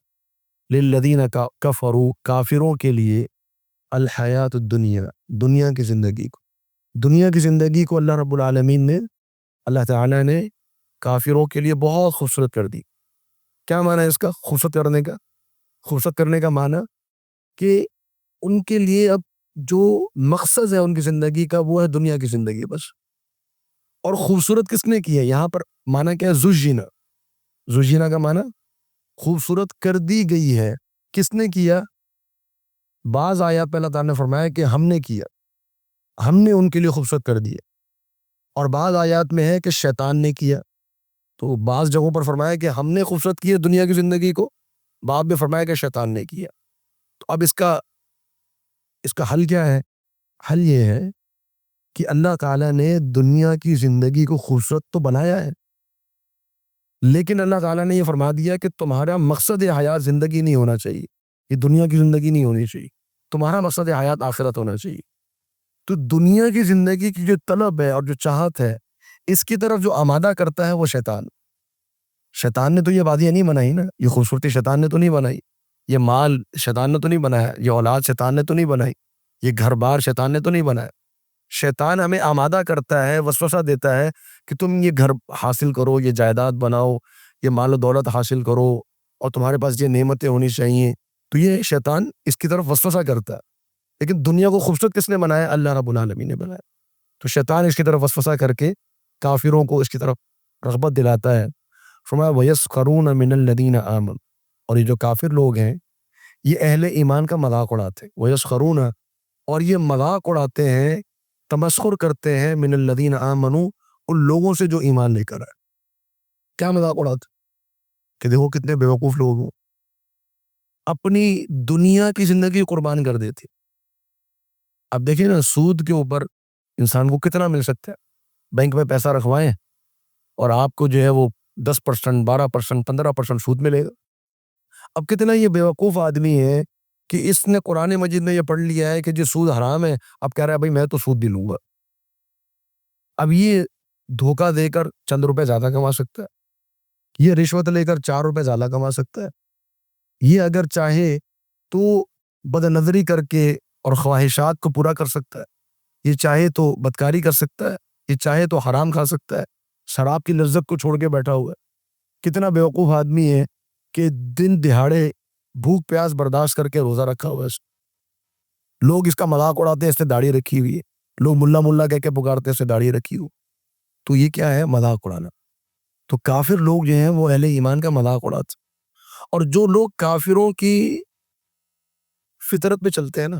لِلَّذِينَ كَفَرُوا، کافروں کے لیے، الحیات الدنیا، دنیا کی زندگی کو، دنیا کی زندگی کو اللہ رب العالمین نے، اللہ تعالیٰ نے کافروں کے لیے بہت خوبصورت کر دی۔ کیا معنی ہے اس کا خوبصورت کرنے کا؟ خوبصورت کرنے کا معنی کہ ان کے لیے اب جو مقصد ہے ان کی زندگی کا وہ ہے دنیا کی زندگی بس۔ اور خوبصورت کس نے کی ہے؟ یہاں پر معنی کیا ہے؟ زُجِّنَ، زُجِّنَ کا معنی خوبصورت کر دی گئی ہے۔ کس نے کیا؟ بعض آیات پہ اللہ تعالیٰ نے فرمایا کہ ہم نے کیا، ہم نے ان کے لیے خوبصورت کر دی ہے، اور بعض آیات میں ہے کہ شیطان نے کیا۔ تو بعض جگہوں پر فرمایا کہ ہم نے خوبصورت کی ہے دنیا کی زندگی کو، بعض میں فرمایا کہ شیطان نے کیا۔ تو اب اس کا حل کیا ہے؟ حل یہ ہے کہ اللہ تعالیٰ نے دنیا کی زندگی کو خوبصورت تو بنایا ہے، لیکن اللہ تعالیٰ نے یہ فرما دیا کہ تمہارا مقصد حیات زندگی نہیں ہونا چاہیے، یہ دنیا کی زندگی نہیں ہونی چاہیے، تمہارا مقصد حیات آخرت ہونا چاہیے۔ تو دنیا کی زندگی کی جو طلب ہے اور جو چاہت ہے اس کی طرف جو آمادہ کرتا ہے وہ شیطان۔ شیطان نے تو یہ وادیاں نہیں بنائی نا، یہ خوبصورتی شیطان نے تو نہیں بنائی، یہ مال شیطان نے تو نہیں بنایا، یہ اولاد شیطان نے تو نہیں بنائی، یہ گھر بار شیطان نے تو نہیں بنایا۔ شیطان ہمیں آمادہ کرتا ہے، وسوسہ دیتا ہے کہ تم یہ گھر حاصل کرو، یہ جائیداد بناؤ، یہ مال و دولت حاصل کرو، اور تمہارے پاس یہ نعمتیں ہونی چاہیے۔ تو یہ شیطان اس کی طرف وسوسہ کرتا ہے، لیکن دنیا کو خوبصورت کس نے بنایا؟ اللہ رب العالمین نے بنایا۔ تو شیطان اس کی طرف وسوسہ کر کے کافروں کو اس کی طرف رغبت دلاتا ہے۔ فرمایا وَيَسْخَرُونَ مِنَ الَّذِينَ آمَنُوا، اور یہ جو کافر لوگ ہیں یہ اہل ایمان کا مذاق اڑاتے ہیں۔ وَيَسْخَرُونَ، اور یہ مذاق اڑاتے ہیں، تمسخر کرتے ہیں، من الذین آمنوا، ان لوگوں سے جو ایمان لے کر آئے۔ کیا مذاق اڑاتے؟ کہ دیکھو کتنے بیوقوف لوگ ہوں، اپنی دنیا کی زندگی قربان کر دیتے۔ اب دیکھیں نا، سود کے اوپر انسان کو کتنا مل سکتا ہے؟ بینک میں پیسہ رکھوائیں اور آپ کو جو ہے وہ 10%، 12%، 15% سود ملے گا۔ اب کتنا یہ بیوقوف آدمی ہے کہ اس نے قرآن مجید میں یہ پڑھ لیا ہے کہ جو سود حرام ہے، اب کہہ رہا ہے بھائی میں تو سود بھی لوں گا۔ اب یہ دھوکہ دے کر چند روپے زیادہ کما سکتا ہے، یہ رشوت لے کر 4 روپے زیادہ کما سکتا ہے، یہ اگر چاہے تو بد نظری کر کے اور خواہشات کو پورا کر سکتا ہے، یہ چاہے تو بدکاری کر سکتا ہے، یہ چاہے تو حرام کھا سکتا ہے، شراب کی لذت کو چھوڑ کے بیٹھا ہوا ہے۔ کتنا بیوقوف آدمی ہے کہ دن دہاڑے بھوک پیاس برداشت کر کے روزہ رکھا ہوا ہے، لوگ اس کا مذاق اڑاتے ہیں، اس نے داڑھی رکھی ہوئی ہے، لوگ ملا ملا کہہ کے پکارتے ہیں، اس نے داڑھی رکھی ہو۔ تو یہ کیا ہے؟ مذاق اڑانا۔ تو کافر لوگ جو ہیں وہ اہل ایمان کا مذاق اڑاتے، اور جو لوگ کافروں کی فطرت پہ چلتے ہیں نا،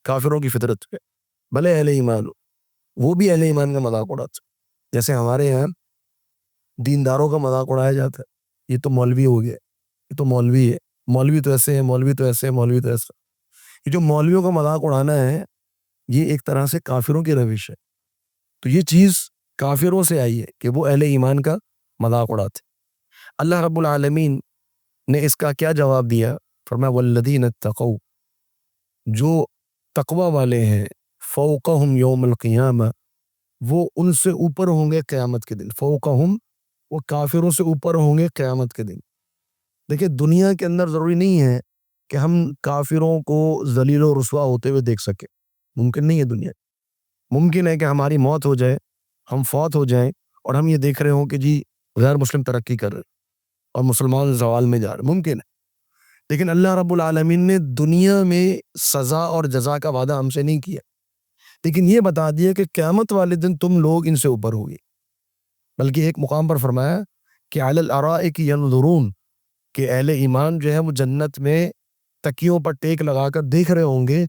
کافروں کی فطرت پہ، بھلے اہل ایمان ہو، وہ بھی اہل ایمان کا مذاق اڑاتے۔ جیسے ہمارے یہاں دینداروں کا مذاق اڑایا جاتا ہے، یہ تو مولوی ہو گیا، یہ تو مولوی ہے، مولوی تو ایسے ہے، مولوی تو ایسے ہے، مولوی تو ایسا۔ یہ جو مولویوں کا مذاق اڑانا ہے یہ ایک طرح سے کافروں کی روش ہے۔ تو یہ چیز کافروں سے آئی ہے کہ وہ اہل ایمان کا مذاق اڑاتے۔ اللہ رب العالمین نے اس کا کیا جواب دیا؟ فرمایا والذین اتقوا، جو تقوی والے ہیں، فوقہم یوم القیامہ، وہ ان سے اوپر ہوں گے قیامت کے دن۔ فوقہم، وہ کافروں سے اوپر ہوں گے قیامت کے دن۔ دیکھیں دنیا کے اندر ضروری نہیں ہے کہ ہم کافروں کو ذلیل و رسوا ہوتے ہوئے دیکھ سکیں، ممکن نہیں ہے دنیا۔ ممکن ہے کہ ہماری موت ہو جائے، ہم فوت ہو جائیں اور ہم یہ دیکھ رہے ہوں کہ جی غیر مسلم ترقی کر رہے اور مسلمان زوال میں جا رہے، ممکن ہے، لیکن اللہ رب العالمین نے دنیا میں سزا اور جزا کا وعدہ ہم سے نہیں کیا، لیکن یہ بتا دیا کہ قیامت والے دن تم لوگ ان سے اوپر ہوگے۔ بلکہ ایک مقام پر فرمایا کہ علی الارائک ینظرون، کہ اہل ایمان جو ہے وہ جنت میں تکیوں پر ٹیک لگا کر دیکھ رہے ہوں گے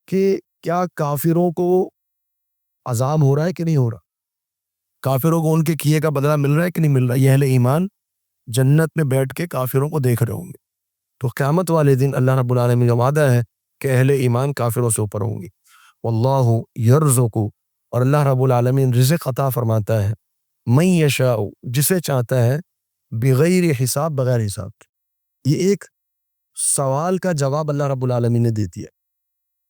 کہ کیا کافروں کو عذاب ہو رہا ہے کہ نہیں ہو رہا، کافروں کو ان کے کیے کا بدلہ مل رہا ہے کہ نہیں مل رہا۔ یہ اہل ایمان جنت میں بیٹھ کے کافروں کو دیکھ رہے ہوں گے۔ تو قیامت والے دن اللہ رب العالمین کا وعدہ ہے کہ اہل ایمان کافروں سے اوپر ہوں گے۔ واللہ یرزق، اور اللہ رب العالمین رزق عطا فرماتا ہے، من یشاء، جسے چاہتا ہے، بغیر حساب، بغیر حساب کے۔ یہ ایک سوال کا جواب اللہ رب العالمین نے دے دیا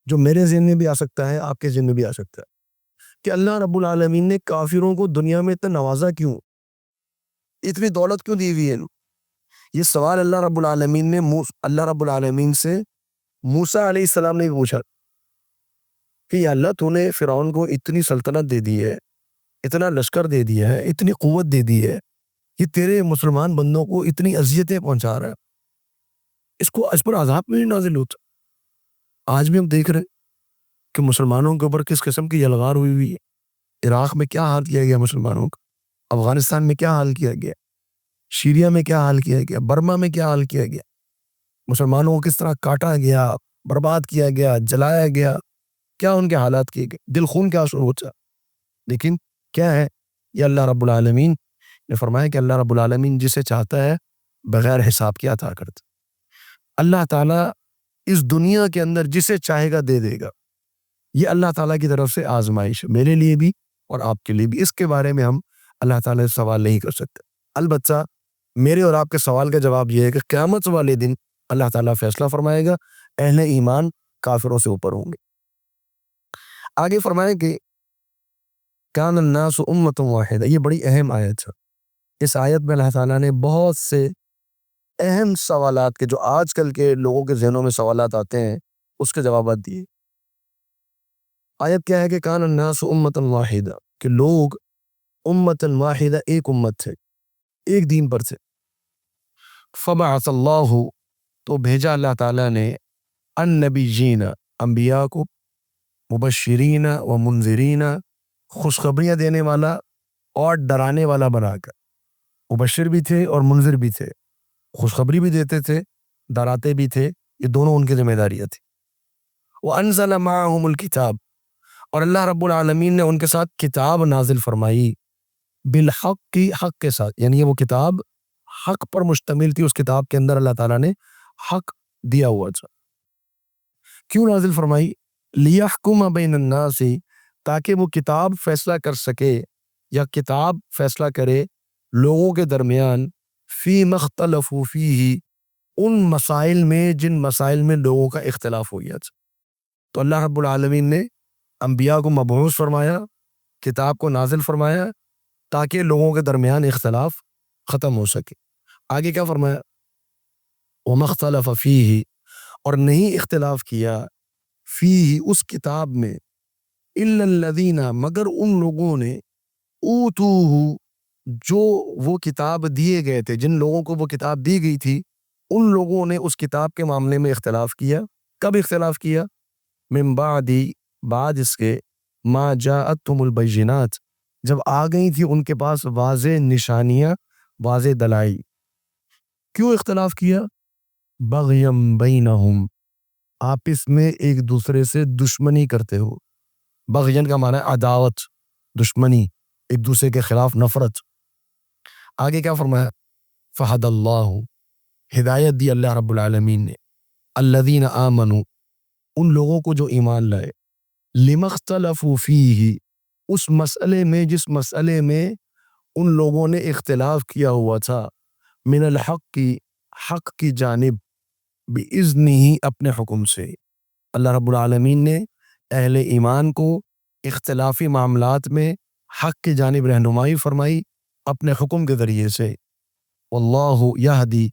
جو میرے ذہن میں بھی آ سکتا ہے، آپ کے ذہن میں بھی آ سکتا ہے، کہ اللہ رب العالمین نے کافروں کو دنیا میں اتنا نوازا کیوں، اتنی دولت کیوں دی ہوئی ہے؟ یہ سوال اللہ رب العالمین نے اللہ رب العالمین سے موسیٰ علیہ السلام نے پوچھا کہ یا اللہ تو نے فرعون کو اتنی سلطنت دے دی ہے، اتنا لشکر دے دیا ہے، اتنی قوت دے دی ہے، یہ تیرے مسلمان بندوں کو اتنی اذیتیں پہنچا رہا ہے، اس پر عذاب بھی نہیں نازل ہوتا۔ آج بھی ہم دیکھ رہے ہیں کہ مسلمانوں کے اوپر کس قسم کی یلغار ہوئی ہے۔ عراق میں کیا حال کیا گیا مسلمانوں کا، افغانستان میں کیا حال کیا گیا، سیریا میں کیا حال کیا گیا، برما میں کیا حال کیا گیا، مسلمانوں کو کس طرح کاٹا گیا، برباد کیا گیا، جلایا گیا، کیا ان کے حالات کیے گئے، دل خون کیا شروع ہوتا۔ لیکن کیا ہے، یہ اللہ رب العالمین نے فرمایا کہ اللہ رب العالمین جسے چاہتا ہے بغیر حساب کے عطا کرتا۔ اللہ تعالیٰ اس دنیا کے اندر جسے چاہے گا دے دے گا، یہ اللہ تعالیٰ کی طرف سے آزمائش ہے، میرے لیے بھی اور آپ کے لیے بھی۔ اس کے بارے میں ہم اللہ تعالیٰ سے سوال نہیں کر سکتے۔ البتہ میرے اور آپ کے سوال کا جواب یہ ہے کہ قیامت والے دن اللہ تعالیٰ فیصلہ فرمائے گا، اہل ایمان کافروں سے اوپر ہوں گے۔ آگے فرمائے کہ کان الناس امۃ واحدہ، یہ بڑی اہم آیت ہے۔ اس آیت میں اللہ تعالیٰ نے بہت سے اہم سوالات کے جو آج کل کے لوگوں کے ذہنوں میں سوالات آتے ہیں اس کے جوابات دیے۔ آیت کیا ہے کہ کان الناس امۃ واحدہ، کہ لوگ امۃ واحدہ، ایک امت تھے، ایک دین پر تھے۔ فبعث اللہ، تو بھیجا اللہ تعالیٰ نے، النبیین، انبیاء کو، مبشرین و منذرین، خوشخبریاں دینے والا اور ڈرانے والا بنا کر۔ مبشر بھی تھے اور منذر بھی تھے، خوشخبری بھی دیتے تھے، ڈراتے بھی تھے، یہ دونوں ان کی ذمہ داریاں تھیں۔ وَأَنزَلَ مَعَهُمُ الْكِتَابَ، اور اللہ رب العالمین نے ان کے ساتھ کتاب نازل فرمائی، بالحق، کی حق کے ساتھ، یعنی وہ کتاب حق پر مشتمل تھی۔ اس کتاب کے اندر اللہ تعالیٰ نے حق دیا ہوا تھا۔ کیوں نازل فرمائی؟ لِيَحْكُمَ بَيْنَ النَّاسِ، تاکہ وہ کتاب فیصلہ کر سکے، یا کتاب فیصلہ کرے لوگوں کے درمیان، فی مختلفوا فیہ، ان مسائل میں جن مسائل میں لوگوں کا اختلاف ہو گیا تھا۔ تو اللہ رب العالمین نے انبیاء کو مبعوث فرمایا، کتاب کو نازل فرمایا، تاکہ لوگوں کے درمیان اختلاف ختم ہو سکے۔ آگے کیا فرمایا؟ وَمَا اخْتَلَفَ فِيهِ، اور نہیں اختلاف کیا، فیہ، اس کتاب میں، إِلَّا الَّذِينَ، مگر ان لوگوں نے، أُوتُوهُ، جو وہ کتاب دیے گئے تھے، جن لوگوں کو وہ کتاب دی گئی تھی، ان لوگوں نے اس کتاب کے معاملے میں اختلاف کیا۔ کب اختلاف کیا؟ من بعد، بعد اس کے، ما جاءتهم البینات، جب آ گئی تھی ان کے پاس واضح نشانیاں، واضح دلائل۔ کیوں اختلاف کیا؟ بغیم بینہم، آپس میں ایک دوسرے سے دشمنی کرتے ہو۔ بغین کا معنی ہے عداوت، دشمنی، ایک دوسرے کے خلاف نفرت۔ آگے کیا فرمایا؟ فہد اللہ، ہدایت دی اللہ رب العالمین نے، الذین آمنوا، ان لوگوں کو جو ایمان لائے، لما اختلفوا فیہ، اس مسئلے میں جس مسئلے میں ان لوگوں نے اختلاف کیا ہوا تھا، من الحق کی، حق کی جانب، بِإِذْنِهِ، اپنے حکم سے۔ اللہ رب العالمین نے اہل ایمان کو اختلافی معاملات میں حق کی جانب رہنمائی فرمائی اپنے حکم کے ذریعے سے۔ واللہ یہدی،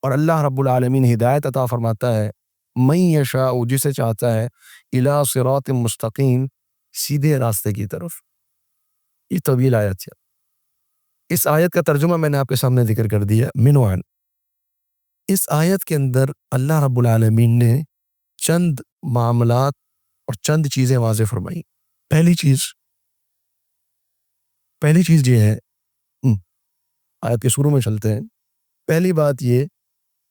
اور اللہ رب العالمین ہدایت عطا فرماتا ہے، من یشاء، جسے چاہتا ہے، الی صراط مستقیم، سیدھے راستے کی طرف۔ یہ طویل آیت ہے، اس آیت کا ترجمہ میں نے آپ کے سامنے ذکر کر دیا منوعن. اس آیت کے اندر اللہ رب العالمین نے چند معاملات اور چند چیزیں واضح فرمائی. پہلی چیز یہ ہے، آیت کے شروع میں چلتے ہیں. پہلی بات یہ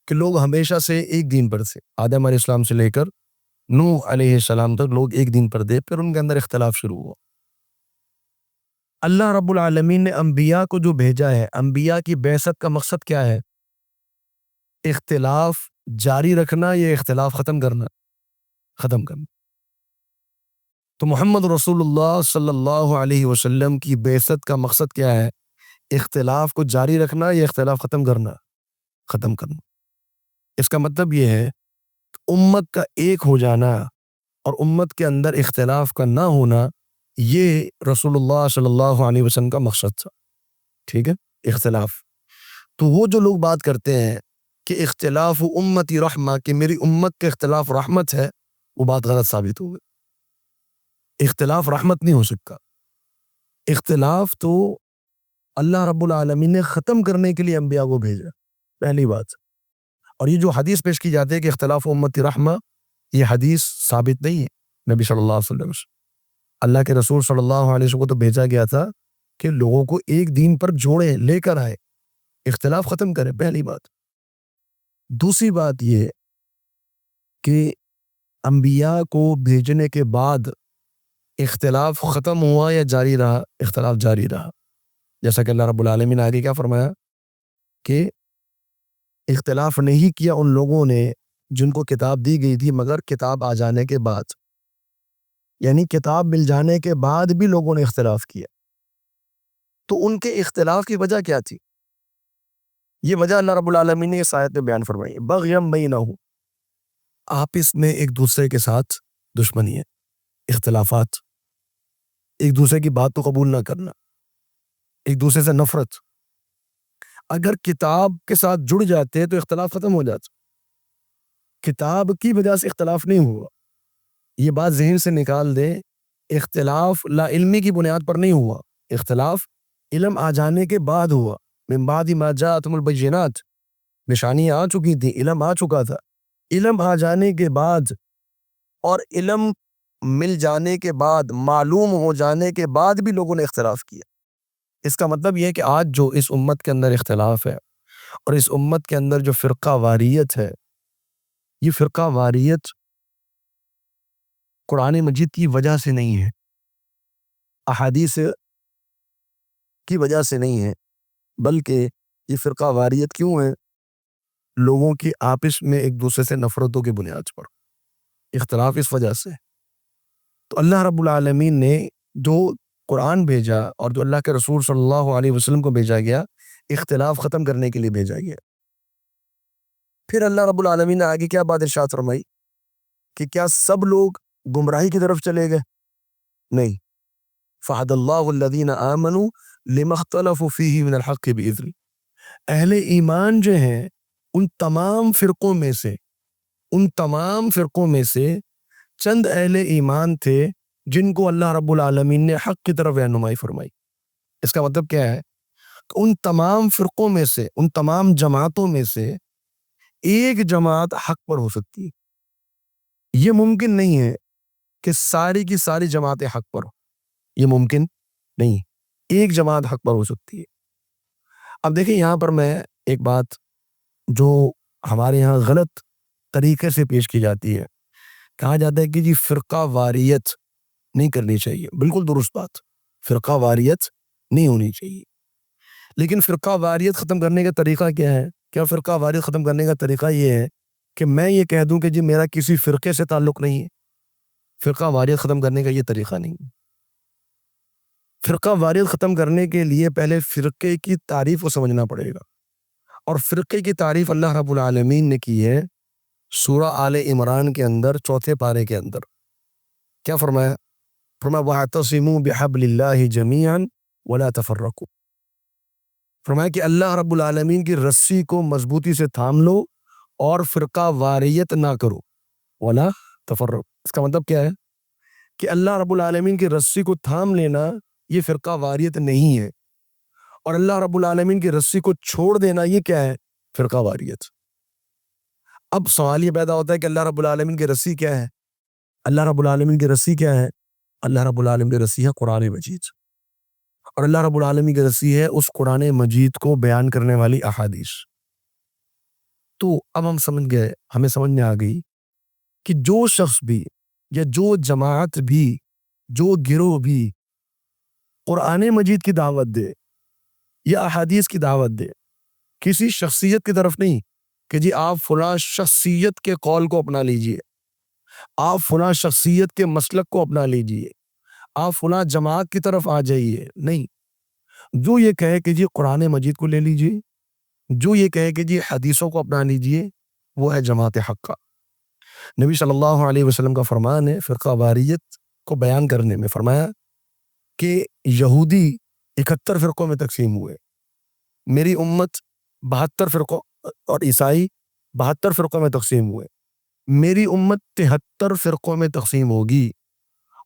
کہ لوگ ہمیشہ سے ایک دین پر تھے. آدم علیہ السلام سے لے کر نوح علیہ السلام تک لوگ ایک دین پر تھے، پھر ان کے اندر اختلاف شروع ہوا. اللہ رب العالمین نے انبیاء کو جو بھیجا ہے، انبیاء کی بعثت کا مقصد کیا ہے؟ اختلاف جاری رکھنا یا اختلاف ختم کرنا؟ تو محمد رسول اللہ صلی اللہ علیہ وسلم کی بعثت کا مقصد کیا ہے؟ اختلاف کو جاری رکھنا یا اختلاف ختم کرنا؟ اس کا مطلب یہ ہے کہ امت کا ایک ہو جانا اور امت کے اندر اختلاف کا نہ ہونا، یہ رسول اللہ صلی اللہ علیہ وسلم کا مقصد تھا. ٹھیک ہے، اختلاف. تو وہ جو لوگ بات کرتے ہیں کہ اختلاف امتی رحمہ، کہ میری امت کے اختلاف رحمت ہے، وہ بات غلط ثابت ہو گئی. اختلاف رحمت نہیں ہو سکتا. اختلاف تو اللہ رب العالمین نے ختم کرنے کے لیے انبیاء کو بھیجا، پہلی بات. اور یہ جو حدیث پیش کی جاتی ہے کہ اختلاف امتی رحمہ، یہ حدیث ثابت نہیں ہے نبی صلی اللہ علیہ وسلم سے. اللہ کے رسول صلی اللہ علیہ وسلم کو تو بھیجا گیا تھا کہ لوگوں کو ایک دین پر جوڑے، لے کر آئے، اختلاف ختم کرے، پہلی بات. دوسری بات یہ کہ انبیاء کو بھیجنے کے بعد اختلاف ختم ہوا یا جاری رہا؟ اختلاف جاری رہا. جیسا کہ اللہ رب العالمین نے آگے کیا فرمایا کہ اختلاف نہیں کیا ان لوگوں نے جن کو کتاب دی گئی تھی مگر کتاب آ جانے کے بعد. یعنی کتاب مل جانے کے بعد بھی لوگوں نے اختلاف کیا. تو ان کے اختلاف کی وجہ کیا تھی؟ یہ وجہ اللہ رب العالمین نے اس آیت میں بیان فرمائی. بغیم بینہم، آپس میں ایک دوسرے کے ساتھ دشمنی ہے، اختلافات، ایک دوسرے کی بات کو قبول نہ کرنا، ایک دوسرے سے نفرت. اگر کتاب کے ساتھ جڑ جاتے تو اختلاف ختم ہو جاتا. کتاب کی وجہ سے اختلاف نہیں ہوا، یہ بات ذہن سے نکال دے. اختلاف لا علمی کی بنیاد پر نہیں ہوا، اختلاف علم آ جانے کے بعد ہوا. من بعد ما جاءتهم البینات، نشانیاں آ چکی تھیں، علم آ چکا تھا. علم آ جانے کے بعد اور علم مل جانے کے بعد، معلوم ہو جانے کے بعد بھی لوگوں نے اختلاف کیا. اس کا مطلب یہ ہے کہ آج جو اس امت کے اندر اختلاف ہے اور اس امت کے اندر جو فرقہ واریت ہے، یہ فرقہ واریت قرآن مجید کی وجہ سے نہیں ہے، احادیث کی وجہ سے نہیں ہے، بلکہ یہ فرقہ واریت کیوں ہے؟ لوگوں کی آپس میں ایک دوسرے سے نفرتوں کی بنیاد پر اختلاف، اس وجہ سے. تو اللہ رب العالمین نے جو قرآن بھیجا اور جو اللہ کے رسول صلی اللہ علیہ وسلم کو بھیجا گیا، اختلاف ختم کرنے کے لیے بھیجا گیا. پھر اللہ رب العالمین نے آگے کیا بات ارشاد فرمائی کہ کیا سب لوگ گمراہی کی طرف چلے گئے؟ نہیں. فَهَدَى اللَّهُ الَّذِينَ آمَنُوا لِمَا اخْتَلَفُوا فِيهِ مِنَ الْحَقِّ بِإِذْنِهِ. اہل ایمان جو ہیں ان تمام فرقوں میں سے چند اہل ایمان تھے جن کو اللہ رب العالمین نے حق کی طرف رہنمائی فرمائی. اس کا مطلب کیا ہے؟ کہ ان تمام فرقوں میں سے، ان تمام جماعتوں میں سے ایک جماعت حق پر ہو سکتی ہے. یہ ممکن نہیں ہے کہ ساری کی ساری جماعتیں حق پر ہو، یہ ممکن نہیں. ایک جماعت حق پر ہو سکتی ہے. اب دیکھیں یہاں پر میں ایک بات جو ہمارے یہاں غلط طریقے سے پیش کی جاتی ہے، کہا جاتا ہے کہ جی فرقہ واریت نہیں کرنی چاہیے. بالکل درست بات، فرقہ واریت نہیں ہونی چاہیے. لیکن فرقہ واریت ختم کرنے کا طریقہ کیا ہے؟ کیا فرقہ واریت ختم کرنے کا طریقہ یہ ہے کہ میں یہ کہہ دوں کہ جی میرا کسی فرقے سے تعلق نہیں ہے؟ فرقہ واریت ختم کرنے کا یہ طریقہ نہیں. فرقہ واریت ختم کرنے کے لیے پہلے فرقے کی تعریف کو سمجھنا پڑے گا. اور فرقے کی تعریف اللہ رب العالمین نے کی ہے سورہ آل عمران کے اندر 4 پارے کے اندر. کیا فرمایا؟ فرمایا وَاعْتَصِمُوا بِحَبْلِ اللَّهِ جَمِيعًا وَلَا تَفَرَّقُوا. فرمایا کہ اللہ رب العالمین کی رسی کو مضبوطی سے تھام لو اور فرقہ واریت نہ کرو. وَلَا تَفَرَّقُوا، اس کا مطلب کیا ہے؟ کہ اللہ رب العالمین کی رسی کو تھام لینا یہ فرقہ واریت نہیں ہے. اور اللہ رب العالمین کی رسی کو چھوڑ دینا یہ کیا ہے؟ فرقہ واریت۔ اب سوال یہ پیدا ہوتا ہے کہ اللہ رب العالمین کی رسی کیا ہے؟ اللہ رب العالمین کی رسی کیا ہے؟ اللہ رب العالمین کی رسی ہے قرآن مجید، اور اللہ رب العالمین کی رسی ہے اس قرآن مجید کو بیان کرنے والی احادیث۔ تو اب ہم سمجھ گئے، ہمیں سمجھ میں آ گئی کہ جو شخص بھی یا جو جماعت بھی، جو گروہ بھی قرآن مجید کی دعوت دے یا احادیث کی دعوت دے، کسی شخصیت کی طرف نہیں کہ جی آپ فلاں شخصیت کے قول کو اپنا لیجئے، آپ فلاں شخصیت کے مسلک کو اپنا لیجئے، آپ فلاں جماعت کی طرف آ جائیے، نہیں، جو یہ کہے کہ جی قرآن مجید کو لے لیجئے، جو یہ کہے کہ جی حدیثوں کو اپنا لیجئے، وہ ہے جماعت حقہ۔ نبی صلی اللہ علیہ وسلم کا فرمان ہے فرقہ واریت کو بیان کرنے میں، فرمایا کہ یہودی 71 فرقوں میں تقسیم ہوئے، میری امت 72 فرقوں، اور عیسائی 72 فرقوں میں تقسیم ہوئے، میری امت 73 فرقوں میں تقسیم ہوگی،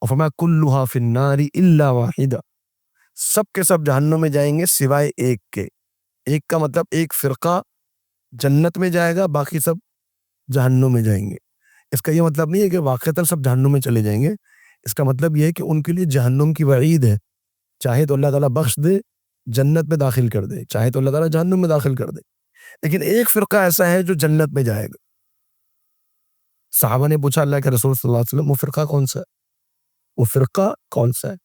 اور فرمایا کلھا فی النار الا واحدہ، سب کے سب جہنم میں جائیں گے سوائے ایک کے۔ ایک کا مطلب ایک فرقہ جنت میں جائے گا، باقی سب جہنم میں جائیں گے۔ اس کا یہ مطلب نہیں ہے کہ واقعتاً سب جہنم میں چلے جائیں گے، اس کا مطلب یہ ہے کہ ان کے لیے جہنم کی وعید ہے، چاہے تو اللہ تعالیٰ بخش دے جنت میں داخل کر دے، چاہے تو اللہ تعالیٰ جہنم میں داخل کر دے، لیکن ایک فرقہ ایسا ہے جو جنت میں جائے گا۔ صحابہ نے پوچھا اللہ کے رسول صلی اللہ علیہ وسلم وہ فرقہ کون سا ہے؟ وہ فرقہ کون سا ہے؟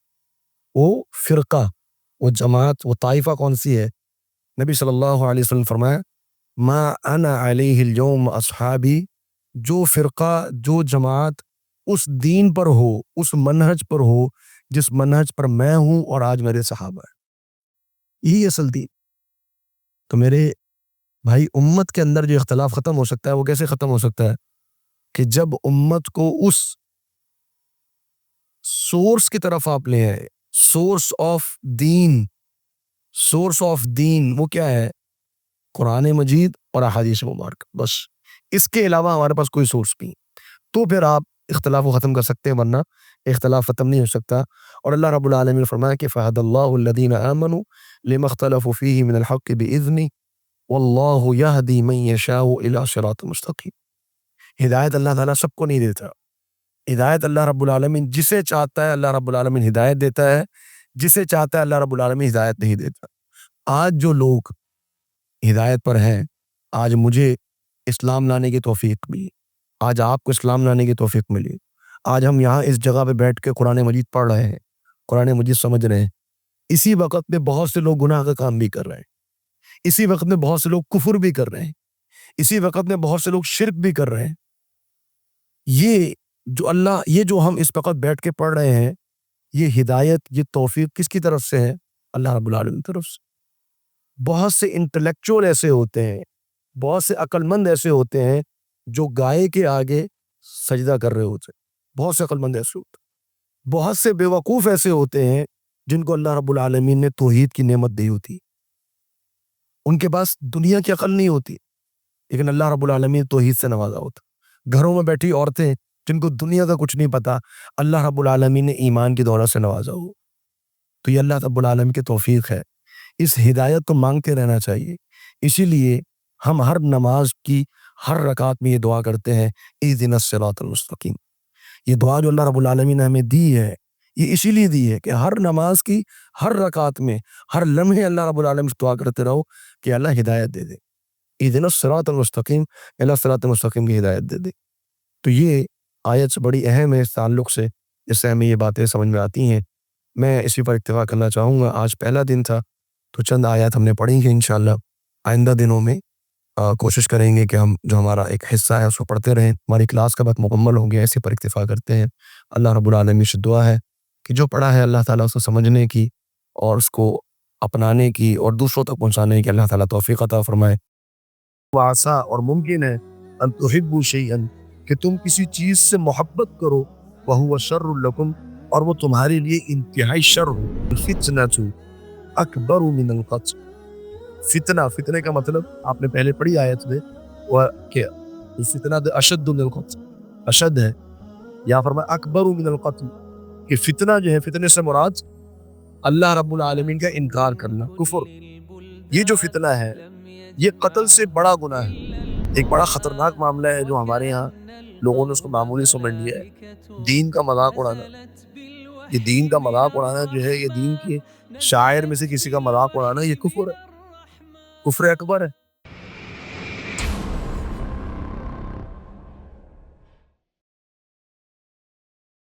وہ فرقہ، وہ جماعت، وہ طائفہ کون سی ہے؟ نبی صلی اللہ علیہ وسلم فرمایا ما انا علیہ اليوم اصحابی، جو فرقہ، جو جماعت اس دین پر ہو، اس منہج پر ہو جس منہج پر میں ہوں اور آج میرے صحابہ ہیں، یہی اصل دین۔ تو میرے بھائی، امت کے اندر جو اختلاف ختم ہو سکتا ہے وہ کیسے ختم ہو سکتا ہے؟ کہ جب امت کو اس سورس کی طرف آپ لے آئے، سورس آف دین، سورس آف دین وہ کیا ہے؟ قرآن مجید اور احادیث مبارکہ، بس اس کے علاوہ ہمارے پاس کوئی سورس نہیں، تو پھر آپ اختلاف کو ختم کر سکتے ہیں، ورنہ اختلاف ختم نہیں ہو سکتا۔ اور اللہ رب العالمین نے فرمایا کہ فَهَدَى اللَّهُ الَّذِينَ آمَنُوا لِمَا اخْتَلَفُوا فِيهِ مِنَ الْحَقِّ بِإِذْنِهِ وَاللَّهُ يَهْدِي مَن يَشَاءُ إِلَىٰ صِرَاطٍ مُسْتَقِيمٍ۔ ہدایت اللہ تعالیٰ سب کو نہیں دیتا، ہدایت اللہ رب العالمین جسے چاہتا ہے اللہ رب العالمین ہدایت دیتا ہے، جسے چاہتا ہے اللہ رب العالمین ہدایت نہیں دیتا۔ آج جو لوگ ہدایت پر ہیں، آج مجھے اسلام لانے کی توفیق ملی، آج آپ کو اسلام لانے کی توفیق ملی، آج ہم یہاں اس جگہ پہ بیٹھ کے قرآن مجید پڑھ رہے ہیں، قرآن مجید سمجھ رہے ہیں، اسی وقت میں بہت سے لوگ گناہ کا کام بھی کر رہے ہیں، اسی وقت میں بہت سے لوگ کفر بھی کر رہے ہیں، اسی وقت میں بہت سے لوگ شرک بھی کر رہے ہیں۔ یہ جو ہم اس وقت بیٹھ کے پڑھ رہے ہیں، یہ ہدایت، یہ توفیق کس کی طرف سے ہے؟ اللہ رب العالمین کی طرف سے۔ بہت سے انٹلیکچوئل ایسے ہوتے ہیں، بہت سے عقل مند ایسے ہوتے ہیں جو گائے کے آگے سجدہ کر رہے ہوتے ہیں، بہت سے عقل مند ایسے ہوتے ہیں، بہت سے بے وقوف ایسے ہوتے ہیں جن کو اللہ رب العالمین نے توحید کی نعمت دی ہوتی، ان کے پاس دنیا کی عقل نہیں ہوتی، لیکن اللہ رب العالمین توحید سے نوازا ہوتا۔ گھروں میں بیٹھی عورتیں جن کو دنیا کا کچھ نہیں پتا، اللہ رب العالمین نے ایمان کی دولت سے نوازا ہو، تو یہ اللہ رب العالمین کی توفیق ہے۔ اس ہدایت کو مانگتے رہنا چاہیے، اسی لیے ہم ہر نماز کی ہر رکعت میں یہ دعا کرتے ہیں اہدنا الصراط المستقیم۔ یہ دعا جو اللہ رب العالمین نے ہمیں دی ہے، یہ اسی لیے دی ہے کہ ہر نماز کی ہر رکعت میں، ہر لمحے اللہ رب العالمین سے دعا کرتے رہو کہ اللہ ہدایت دے دے، اہدنا الصراط المستقیم، اللہ صراط المستقیم کی ہدایت دے دے۔ تو یہ آیت بڑی اہم ہے اس تعلق سے، جس سے ہمیں یہ باتیں سمجھ میں آتی ہیں۔ میں اسی پر اکتفا کرنا چاہوں گا، آج پہلا دن تھا تو چند آیات ہم نے پڑھی ہیں، انشاءاللہ آئندہ دنوں میں کوشش کریں گے کہ ہم جو ہمارا ایک حصہ ہے اس کو پڑھتے رہیں۔ ہماری کلاس کا وقت مکمل ہو گیا، اسی پر اکتفا کرتے ہیں۔ اللہ رب العالمین سے دعا ہے کہ جو پڑھا ہے اللہ تعالیٰ اس کو سمجھنے کی اور اس کو اپنانے کی اور دوسروں تک پہنچانے کی اللہ تعالیٰ توفیق عطا فرمائے۔ وعسا، اور ممکن ہے ان تحبوا شیئا، کہ تم کسی چیز سے محبت کرو، وہو شر لکم، اور وہ تمہارے لیے انتہائی شر ہو۔ الفتنۃ اکبر من القتل، فتنہ، فتنے کا مطلب آپ نے پہلے پڑھی آیت میں، وہ کیا فتنہ اشد من القتل، اشد ہے، یا فرمایا اکبر من القتل، کہ فتنہ جو ہے، فتنے سے مراد اللہ رب العالمین کا انکار کرنا کفر. یہ جو فتنہ ہے یہ قتل سے بڑا گناہ ہے، ایک بڑا خطرناک معاملہ ہے جو ہمارے یہاں لوگوں نے اس کو معمولی سمجھ لیا ہے. دین کا مذاق اڑانا، یہ دین کا مذاق اڑانا جو ہے، یہ دین کے شاعر میں سے کسی کا مذاق اڑانا، یہ کفر ہے، کفر اکبر ہے.